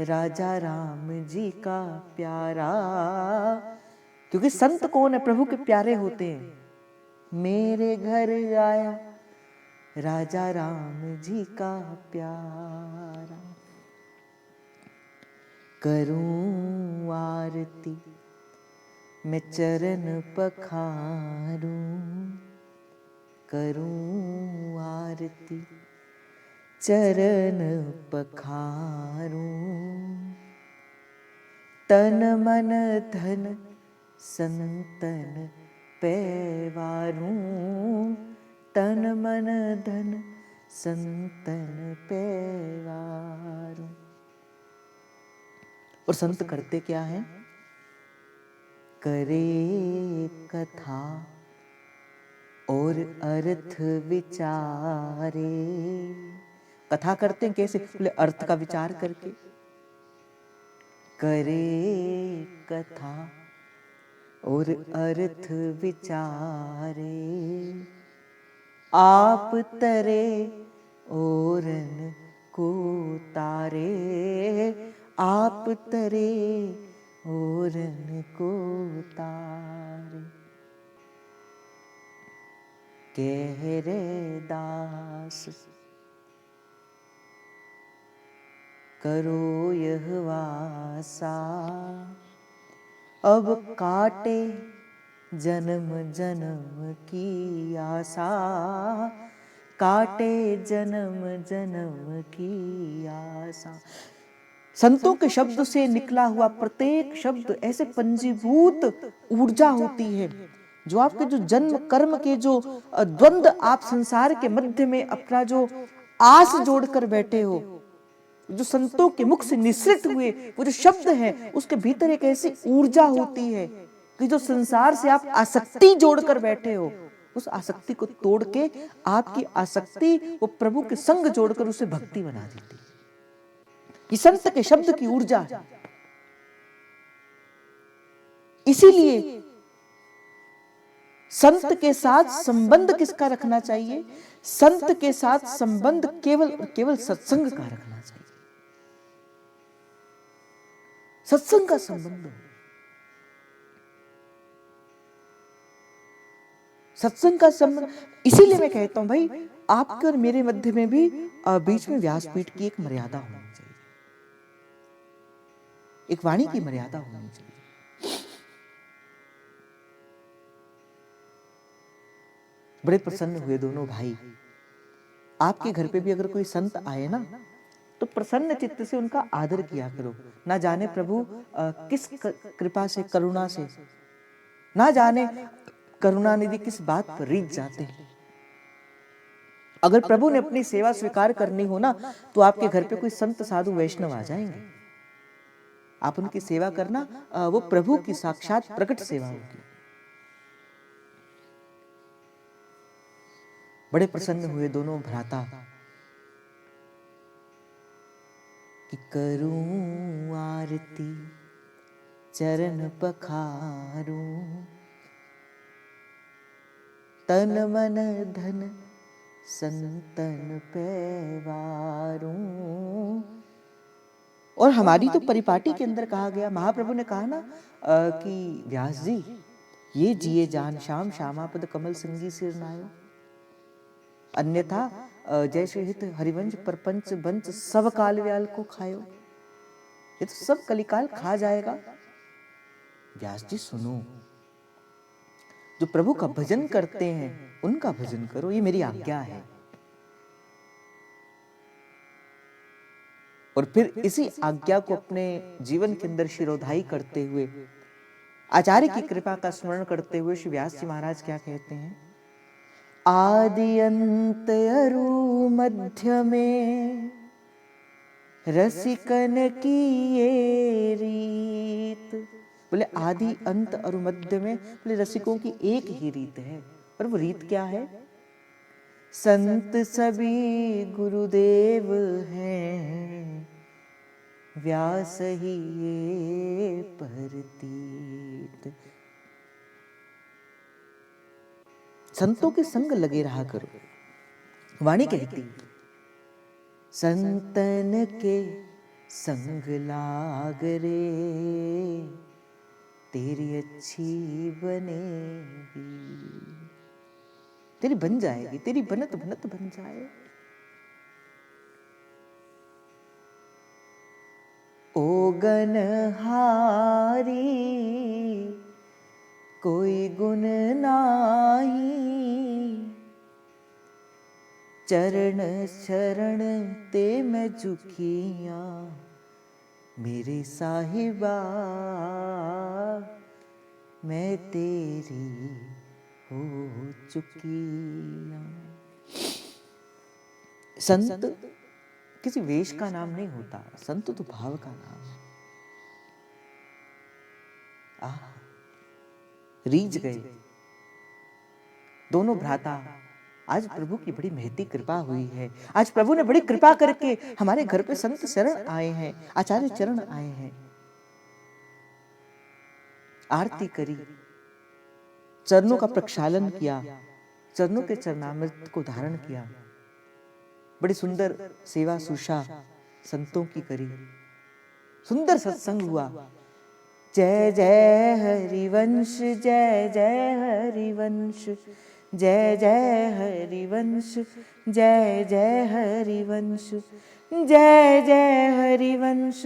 राजा राम जी का प्यारा। क्योंकि संत कौन है? प्रभु के प्यारे होते हैं। मेरे घर आया राजा राम जी का प्यारा। करूं आरती मैं चरण पखारूं, करूं आरती चरण पखारूं। तन मन धन संतन पैवारूं, तन मन धन संतन पैवारूं। और संत करते क्या हैं? करे कथा और अर्थ विचारे। कथा करते हैं कैसे? बोले अर्थ का विचार करके। करे कथा और अर्थ विचारे, आप तरे ओरन को तारे, आप तरे ओरन को तारे। कह रे दास करो यह वासा, अब काटे जन्म जन्म की आशा, काटे जन्म जन्म की आशा। संतों के शब्द से निकला हुआ प्रत्येक शब्द ऐसे पंजीभूत ऊर्जा होती है जो आपके जो जन्म कर्म के जो द्वंद आप संसार के मध्य में अपना जो आस जोड़कर बैठे हो, जो संतों के मुख से निसृत हुए वो जो शब्द है, उसके भीतर एक ऐसी ऊर्जा होती है कि जो संसार से आप आसक्ति जोड़कर बैठे हो, उस आसक्ति को तोड़ के आपकी आसक्ति वो प्रभु के संग जोड़कर उसे भक्ति बना देती है। ये संत के शब्द की ऊर्जा है। इसीलिए संत के साथ संबंध किसका रखना चाहिए? संत के साथ संबंध केवल केवल सत्संग का रखना चाहिए। सत्संग का संबंध हो, सत्संग का संबंध। इसीलिए मैं कहता हूं भाई, आपके और मेरे मध्य में भी बीच में व्यासपीठ की एक मर्यादा होनी चाहिए, एक वाणी की मर्यादा होनी चाहिए। बड़े प्रसन्न हुए दोनों भाई। आपके घर पे भी अगर कोई संत आए ना, तो प्रसन्न चित्त से उनका आदर किया करो। ना जाने प्रभु किस कृपा से, करुणा से, ना जाने करुणानिधि किस बात पर रीझ जाते हैं। अगर प्रभु ने अपनी सेवा स्वीकार करनी हो ना, तो आपके घर पे कोई संत साधु वैष्णव आ जाएंगे, आप उनकी सेवा करना, वो प्रभु की साक्षात प्रकट सेवा होगी। बड़े प्रसन्न हुए दोनों भ्राता कि करूं आरती चरण पखारूं, तन मन धन संतन पैवारूं। और हमारी तो परिपाटी के अंदर कहा गया, महाप्रभु ने कहा ना कि व्यास जी ये जिए जान श्याम श्यामापद कमल संगी सिर नायो, अन्यथा जैसे हित हरिवंश परपंच बंच सब काल व्याल को खायो। ये तो सब कलिकाल खा जाएगा। व्यास जी सुनो, जो प्रभु का भजन करते हैं उनका भजन करो, ये मेरी आज्ञा है। और फिर इसी आज्ञा को अपने जीवन के अंदर शिरोधाई करते हुए, आचार्य की कृपा का स्मरण करते हुए श्री व्यास जी महाराज क्या कहते हैं? आदि अंत अरु मध्य में रसिकन की ये रीत। बोले आदि अंत और मध्य में, बोले रसिकों की एक ही रीत है। और वो रीत क्या है? संत सभी गुरुदेव हैं, व्यास ही ये परतीत। संतों के संग लगे रहा करो। वाणी कहती संतन के संग लाग रे, तेरी अच्छी बनेगी। तेरी बन जाएगी, तेरी बनत बनत बन जाए। ओ गनहारी कोई गुण नाही, चरण शरण ते मैं झुकिया, मेरे साहिबा मैं तेरी हो चुकिया। संत किसी वेश का नाम नहीं होता, संत तो भाव का नाम है। रीझ गए दोनों भ्राता। आज प्रभु की बड़ी महती कृपा हुई है। आज प्रभु ने बड़ी कृपा करके हमारे घर पे संत शरण आए हैं, आचार्य चरण आए हैं। आरती करी, चरणों का प्रक्षालन किया, चरणों के चरणामृत को धारण किया। बड़ी सुंदर सेवा सुषा संतों की करी, सुंदर सत्संग हुआ। जय जय हरिवंश, जय जय हरिवंश, जय जय हरिवंश, जय जय हरिवंश, जय जय हरिवंश,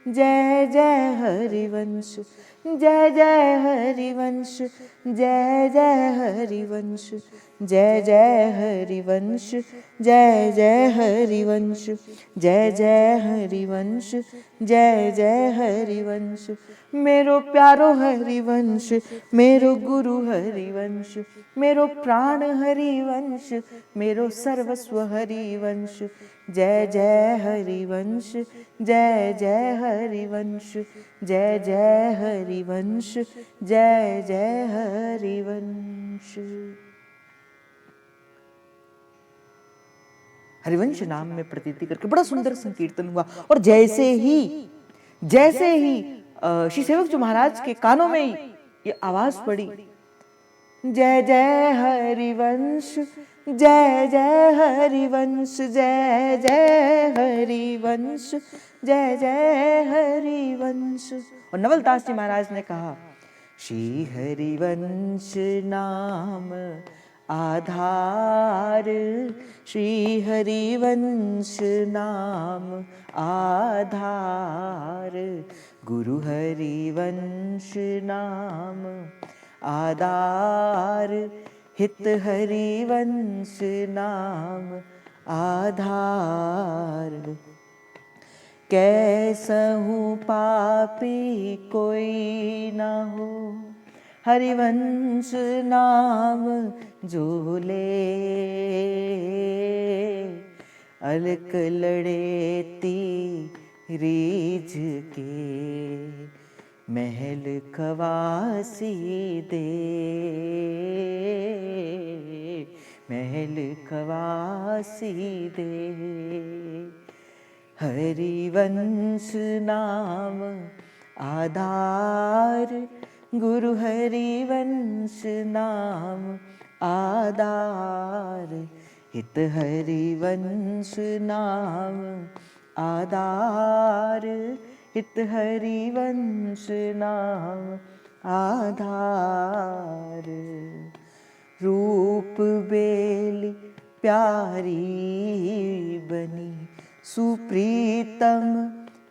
जय जय हरिवंश, जय जय हरिवंश, जय जय हरिवंश, जय जय हरिवंश, जय जय हरिवंश, जय जय हरिवंश, जय जय हरिवंश। मेरो प्यारो हरिवंश, मेरो गुरु हरिवंश, मेरो प्राण हरिवंश, मेरो सर्वस्व हरिवंश। जय जय हरिवंश, जय जय हरिवंश, जय जय हरिवंश, जय जय हरिवंश। हरिवंश नाम में प्रतीति करके बड़ा सुंदर संकीर्तन हुआ। और जैसे ही श्री सेवक जी महाराज के कानों में ये आवाज पड़ी, जय जय हरिवंश, जय जय हरिवंश, जय जय हरिवंश, जय जय हरिवंश। और नवलदास जी महाराज ने कहा, श्री हरिवंश नाम आधार, श्री हरिवंश नाम आधार, गुरु हरिवंश नाम आधार, हित हरिवंश नाम आधार। कैसहु पापी कोई न हो, हरिवंश नाम जो ले, अलक लड़ेती रीझ के, महल खवासी दे, महल खवासी दे। हरिवंश नाम आधार, गुरु हरिवंश नाम आधार, हित हरिवंश नाम आधार, हित हरिवंश नाम आधार। रूप बेली प्यारी बनी, सुप्रीतम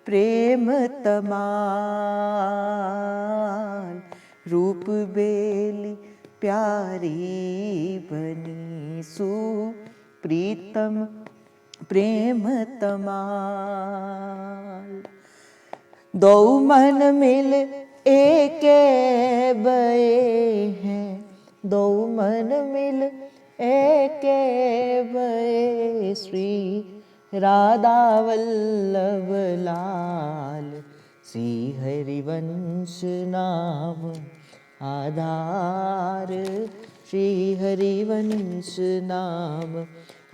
प्रेम तमाल, रूप बेली प्यारी बनी, सुप्रीतम प्रेम तमाल। दो मन मिल एक बये हैं, दो मन मिल एक बये, श्री राधा वल्लभ लाल, श्री हरिवंश नाम आधार, श्री हरिवंश नाम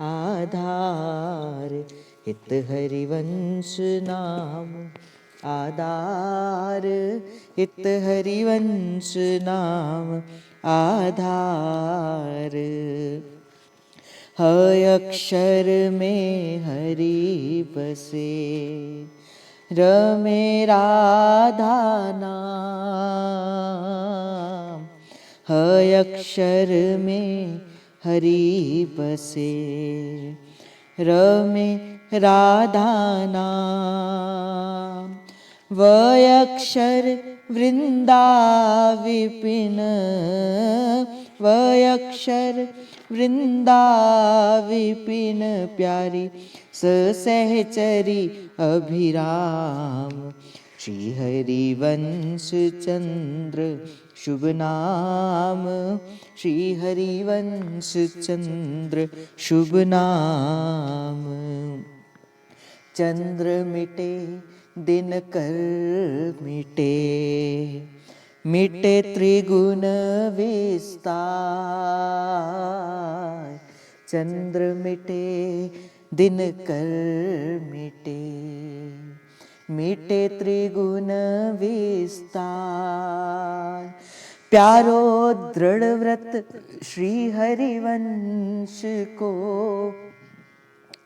आधार, हित हरिवंश नाम आधार, हित हरिवंश नाम आधार। ह अक्षर में हरि बसे, रमे राधा नाम, ह अक्षर में हरि बसे। रमे राधा नाम वय अक्षर वृंदा विपिन, वय अक्षर वृंदा विपिन प्यारी सहचरी अभिराम। श्री हरिवंश चंद्र शुभ नाम, श्री हरिवंश चंद्र शुभ नाम। चंद्र मिटे दिन कर मिटे, मिटे त्रिगुण विस्तार। चंद्र मिटे दिन कर मिटे, मिटे त्रिगुण विस्तार। प्यारो दृढ़ व्रत श्री हरिवंश को,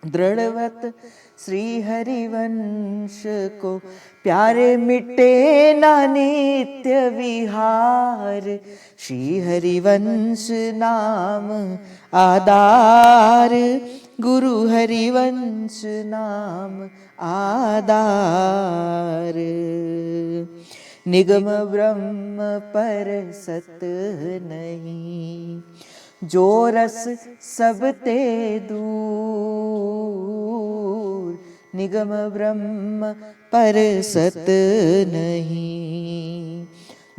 दृढ़वत श्री हरिवंश को। प्यारे मिटे ना नित्य विहार, श्री हरिवंश नाम आधार। गुरु हरिवंश नाम आधार। निगम ब्रह्म पर सत नहीं, जो रस सब ते दूर। निगम ब्रह्म पर सत नहीं,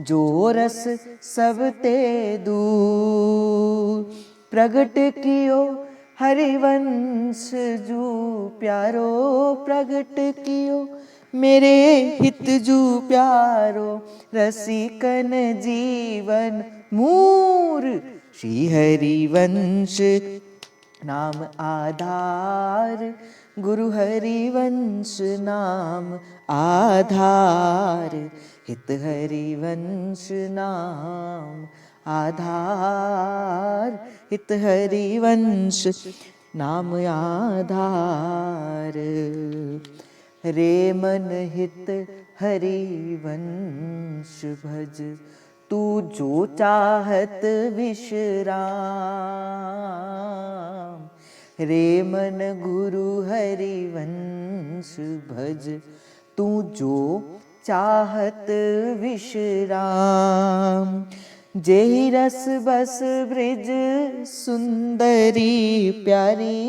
जो रस सब ते दूर। प्रगट कियो हरिवंश जू प्यारो, प्रगट कियो मेरे हित जू प्यारो। रसिकन जीवन मूर, श्री हरिवंश नाम आधार। गुरु हरिवंश नाम आधार। हित हरिवंश नाम आधार, हित हरिवंश नाम आधार। रे मन हित हरिवंश भज, तू जो चाहत विश्राम। रे मन गुरु हरिवंश भज, तू जो चाहत विश्राम। जेहि रस बस ब्रिज सुंदरी प्यारी,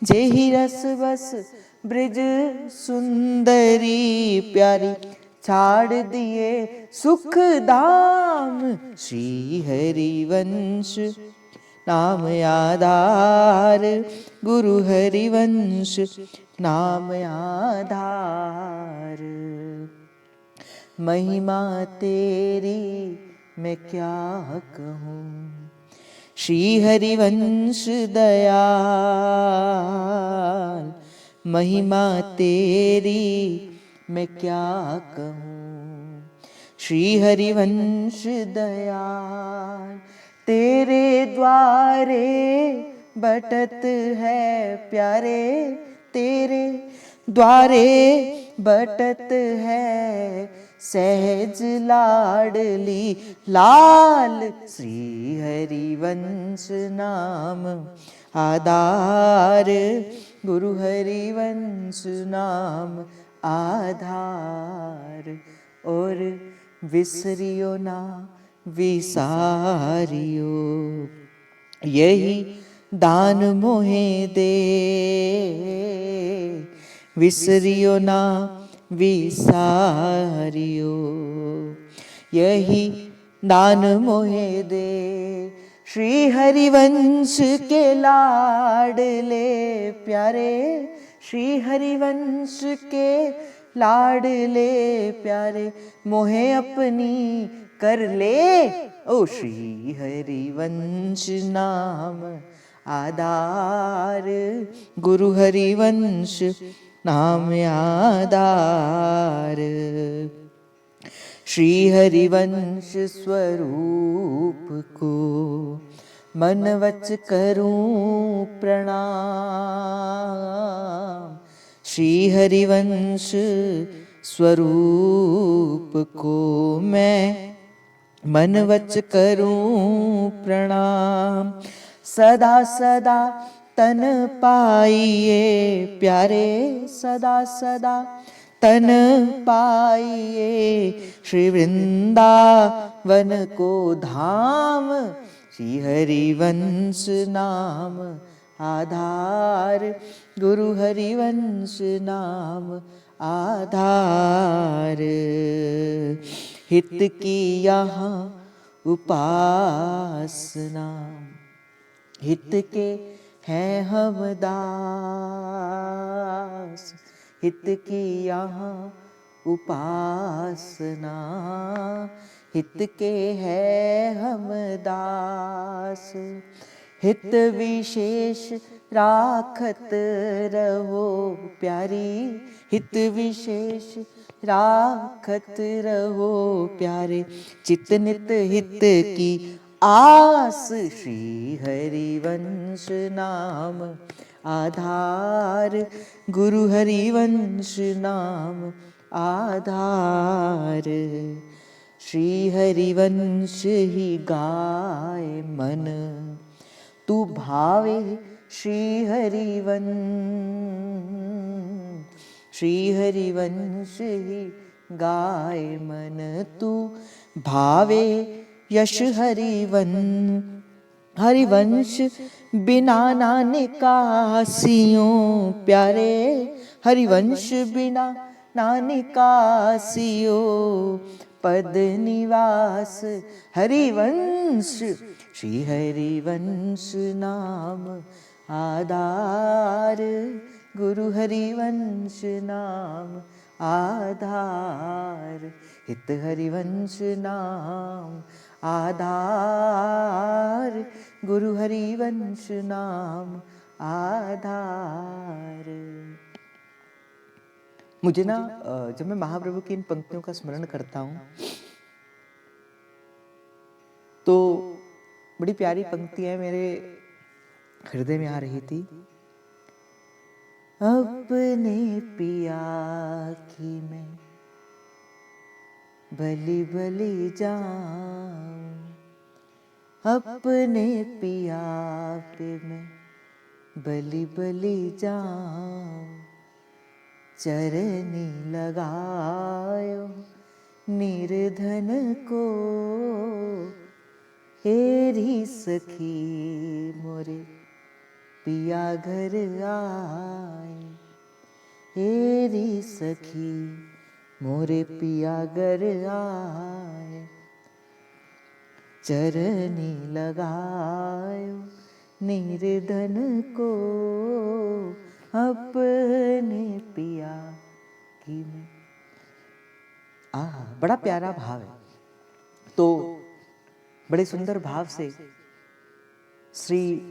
जेहि रस बस ब्रिज सुंदरी प्यारी। छाड़ दिए सुख धाम, श्री हरिवंश नाम आधार। गुरु हरिवंश नाम आधार। महिमा तेरी मैं क्या कहूँ, श्री हरिवंश दयाल। महिमा तेरी मैं क्या कहूँ, श्री हरिवंश दयाल। तेरे द्वारे बटत है प्यारे, तेरे द्वारे बटत है सहज लाडली लाल। श्री हरिवंश नाम आधार। गुरु हरिवंश नाम आधार। और विसरियो ना विसारियो, यही दान मोहे दे। विसरियो ना विसारियो, यही दान मोहे दे। श्री हरिवंश के लाडले प्यारे, श्री हरिवंश के लाडले प्यारे। मोहे अपनी कर ले, ओ श्री हरिवंश नाम आधार। गुरु हरिवंश नाम आधार। श्री हरिवंश स्वरूप को मन वच करूं प्रणाम। श्री हरिवंश स्वरूप को मैं मन वच करूं प्रणाम। सदा सदा तन पाइए प्यारे, सदा सदा तन पाइए, श्री वृंदावन को धाम, श्री हरिवंश नाम आधार, गुरु हरिवंश नाम आधार। हित की यहाँ उपासना, हित के हैं हम दास, हित की यहाँ उपासना, हित के हैं हम दास। हित विशेष राखत रहो प्यारी, हित विशेष राखत रहो प्यारे, चित नित हित की आस, श्री हरिवंश नाम आधार, गुरु हरिवंश नाम आधार। श्री हरिवंश ही गाय मन, तू भावे श्री हरिवंश, श्री हरिवंश ही गाय मन, तू भावे यश हरिवंश बिना नानिकासियों प्यारे, हरिवंश बिना नानिकासियों, पद निवास हरिवंश, श्री हरिवंश नाम आधार, गुरु हरिवंश नाम आधार। हित हरिवंश नाम आधार, गुरु हरिवंश नाम आधार। मुझे ना जब मैं महाप्रभु की इन पंक्तियों का स्मरण करता हूँ तो बड़ी प्यारी पंक्तियां मेरे हृदय में आ रही थी। अपने पिया की मैं बलि बलि जाऊं, अपने पिया पे मैं बलि बलि जाऊं, चरनी लगायो निर्धन को, हेरी सखी मोरे पिया घर आए, हेरी सखी मोरे पिया घर आए, चरनी लगायो निर्धन को, अपने पिया की मैं। बड़ा प्यारा भाव है। तो बड़े सुंदर भाव से श्री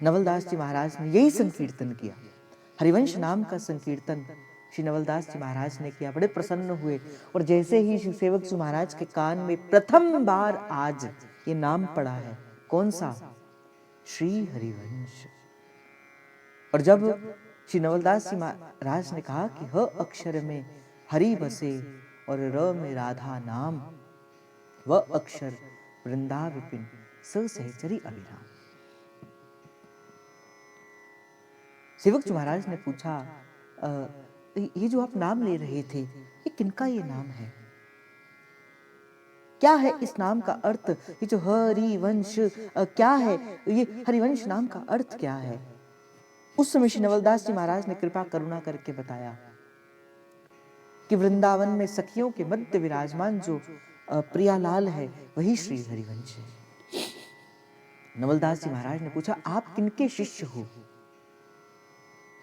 नवलदास जी महाराज ने यही संकीर्तन किया। हरिवंश नाम का संकीर्तन श्री नवलदास जी महाराज ने किया। बड़े प्रसन्न हुए और जैसे ही श्री सेवक जी महाराज के कान में प्रथम बार आज ये नाम पड़ा है, कौन सा? श्री हरिवंश। और जब श्री नवलदास जी महाराज ने कहा कि ह अक्षर में हरि बसे और र में राधा नाम, वह अक्षर वृंदा विपिन स सहचरी अभिराम। सेवक जी महाराज ने पूछा, ये जो आप नाम ले रहे थे, ये किनका ये नाम है? क्या है इस नाम का अर्थ? ये जो हरिवंश क्या है? ये हरिवंश नाम का अर्थ क्या है? उस समय श्री नवलदास जी महाराज ने कृपा करुणा करके बताया कि वृंदावन में सखियों के मध्य विराजमान जो प्रियालाल है, वही श्री हरिवंश है। नवलदास जी महाराज ने पूछा, आप किनके शिष्य हो?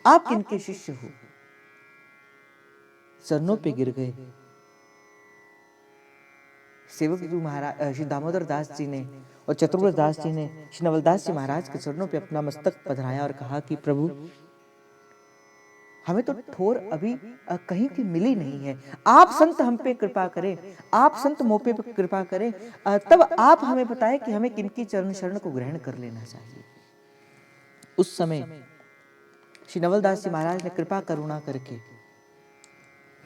आप किनके शिष्य हो? चरणों पे गिर गए। सेवक जी महाराज श्री दामोदर दास जी ने और चतुर्व्रत दास जी ने श्री नवलदास जी महाराज के चरणों पे अपना मस्तक पधराया और कहा कि प्रभु, हमें तो ठोर अभी कहीं की मिली नहीं है। आप संत हम पे कृपा करें, आप संत मोपे पे कृपा करें, तब आप हमें बताएं कि हमें किनकी चरण शरण को ग्रहण कर लेना चाहिए। उस समय श्री नवलदास जी महाराज ने कृपा करुणा करके,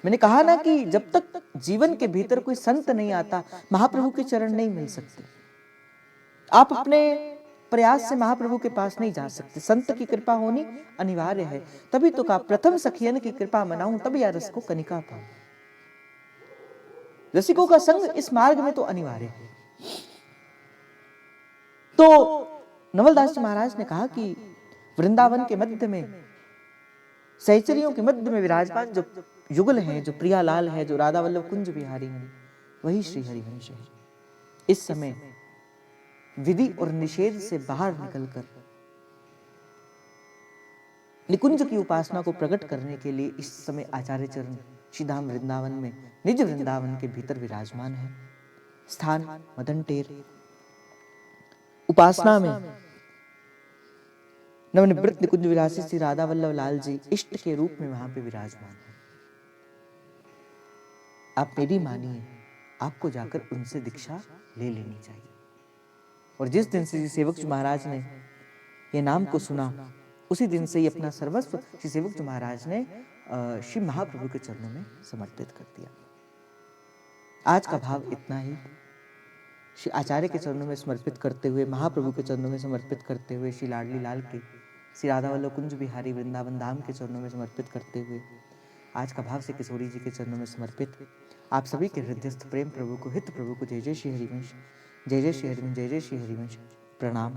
मैंने कहा ना कि जब तक जीवन के भीतर कोई संत नहीं आता, महाप्रभु के चरण नहीं मिल सकते। आप अपने प्रयास से महाप्रभु के पास नहीं जा सकते, संत की कृपा होनी अनिवार्य है। तभी तो कहा प्रथम सखियन की कृपा मनाऊं, तब या रस को कनिका पाऊं। रसिकों का संग इस मार्ग में तो अनिवार्य है। तो नवलदास जी महाराज ने कहा कि वृंदावन के मध्य में, सहचरियों के मध्य में विराजमान जो युगल है, जो प्रियालाल है, जो राधा वल्लभ कुंज बिहारी हैं, वही श्री हरिवंश है। इस समय विधि और निषेध से बाहर निकलकर निकुंज की उपासना को प्रकट करने के लिए इस समय आचार्य चरण श्रीधाम वृंदावन में, निज वृंदावन के भीतर विराजमान है। स्थान मदन टेर। उपासना में नवनिवृत्त निकुंज विलासी श्री राधा वल्लभ लाल जी इष्ट के रूप में वहां पे विराजमान है। आप मेरी मानिए, आपको जाकर उनसे दीक्षा ले लेनी चाहिए। और जिस दिन से सेवक जी महाराज ने ये नाम को सुना, उसी दिन से ही अपना सर्वस्व श्री सेवक जी महाराज ने श्री महाप्रभु के चरणों में समर्पित कर दिया। आज का भाव इतना ही। श्री आचार्य के चरणों में समर्पित करते हुए, महाप्रभु के चरणों में समर्पित करते हुए, श्री लाडली लाल के, श्री राधा वल्लभ कुंज बिहारी वृंदावन धाम के चरणों में समर्पित करते हुए, आज का भाव से किशोरी जी के चरणों में समर्पित आप सभी के हृदयस्थ प्रेम प्रभु को, हित प्रभु को जय जय श्री हरिवंश, जय जय श्री हरिवंश, जय जय श्री हरिवंश। प्रणाम।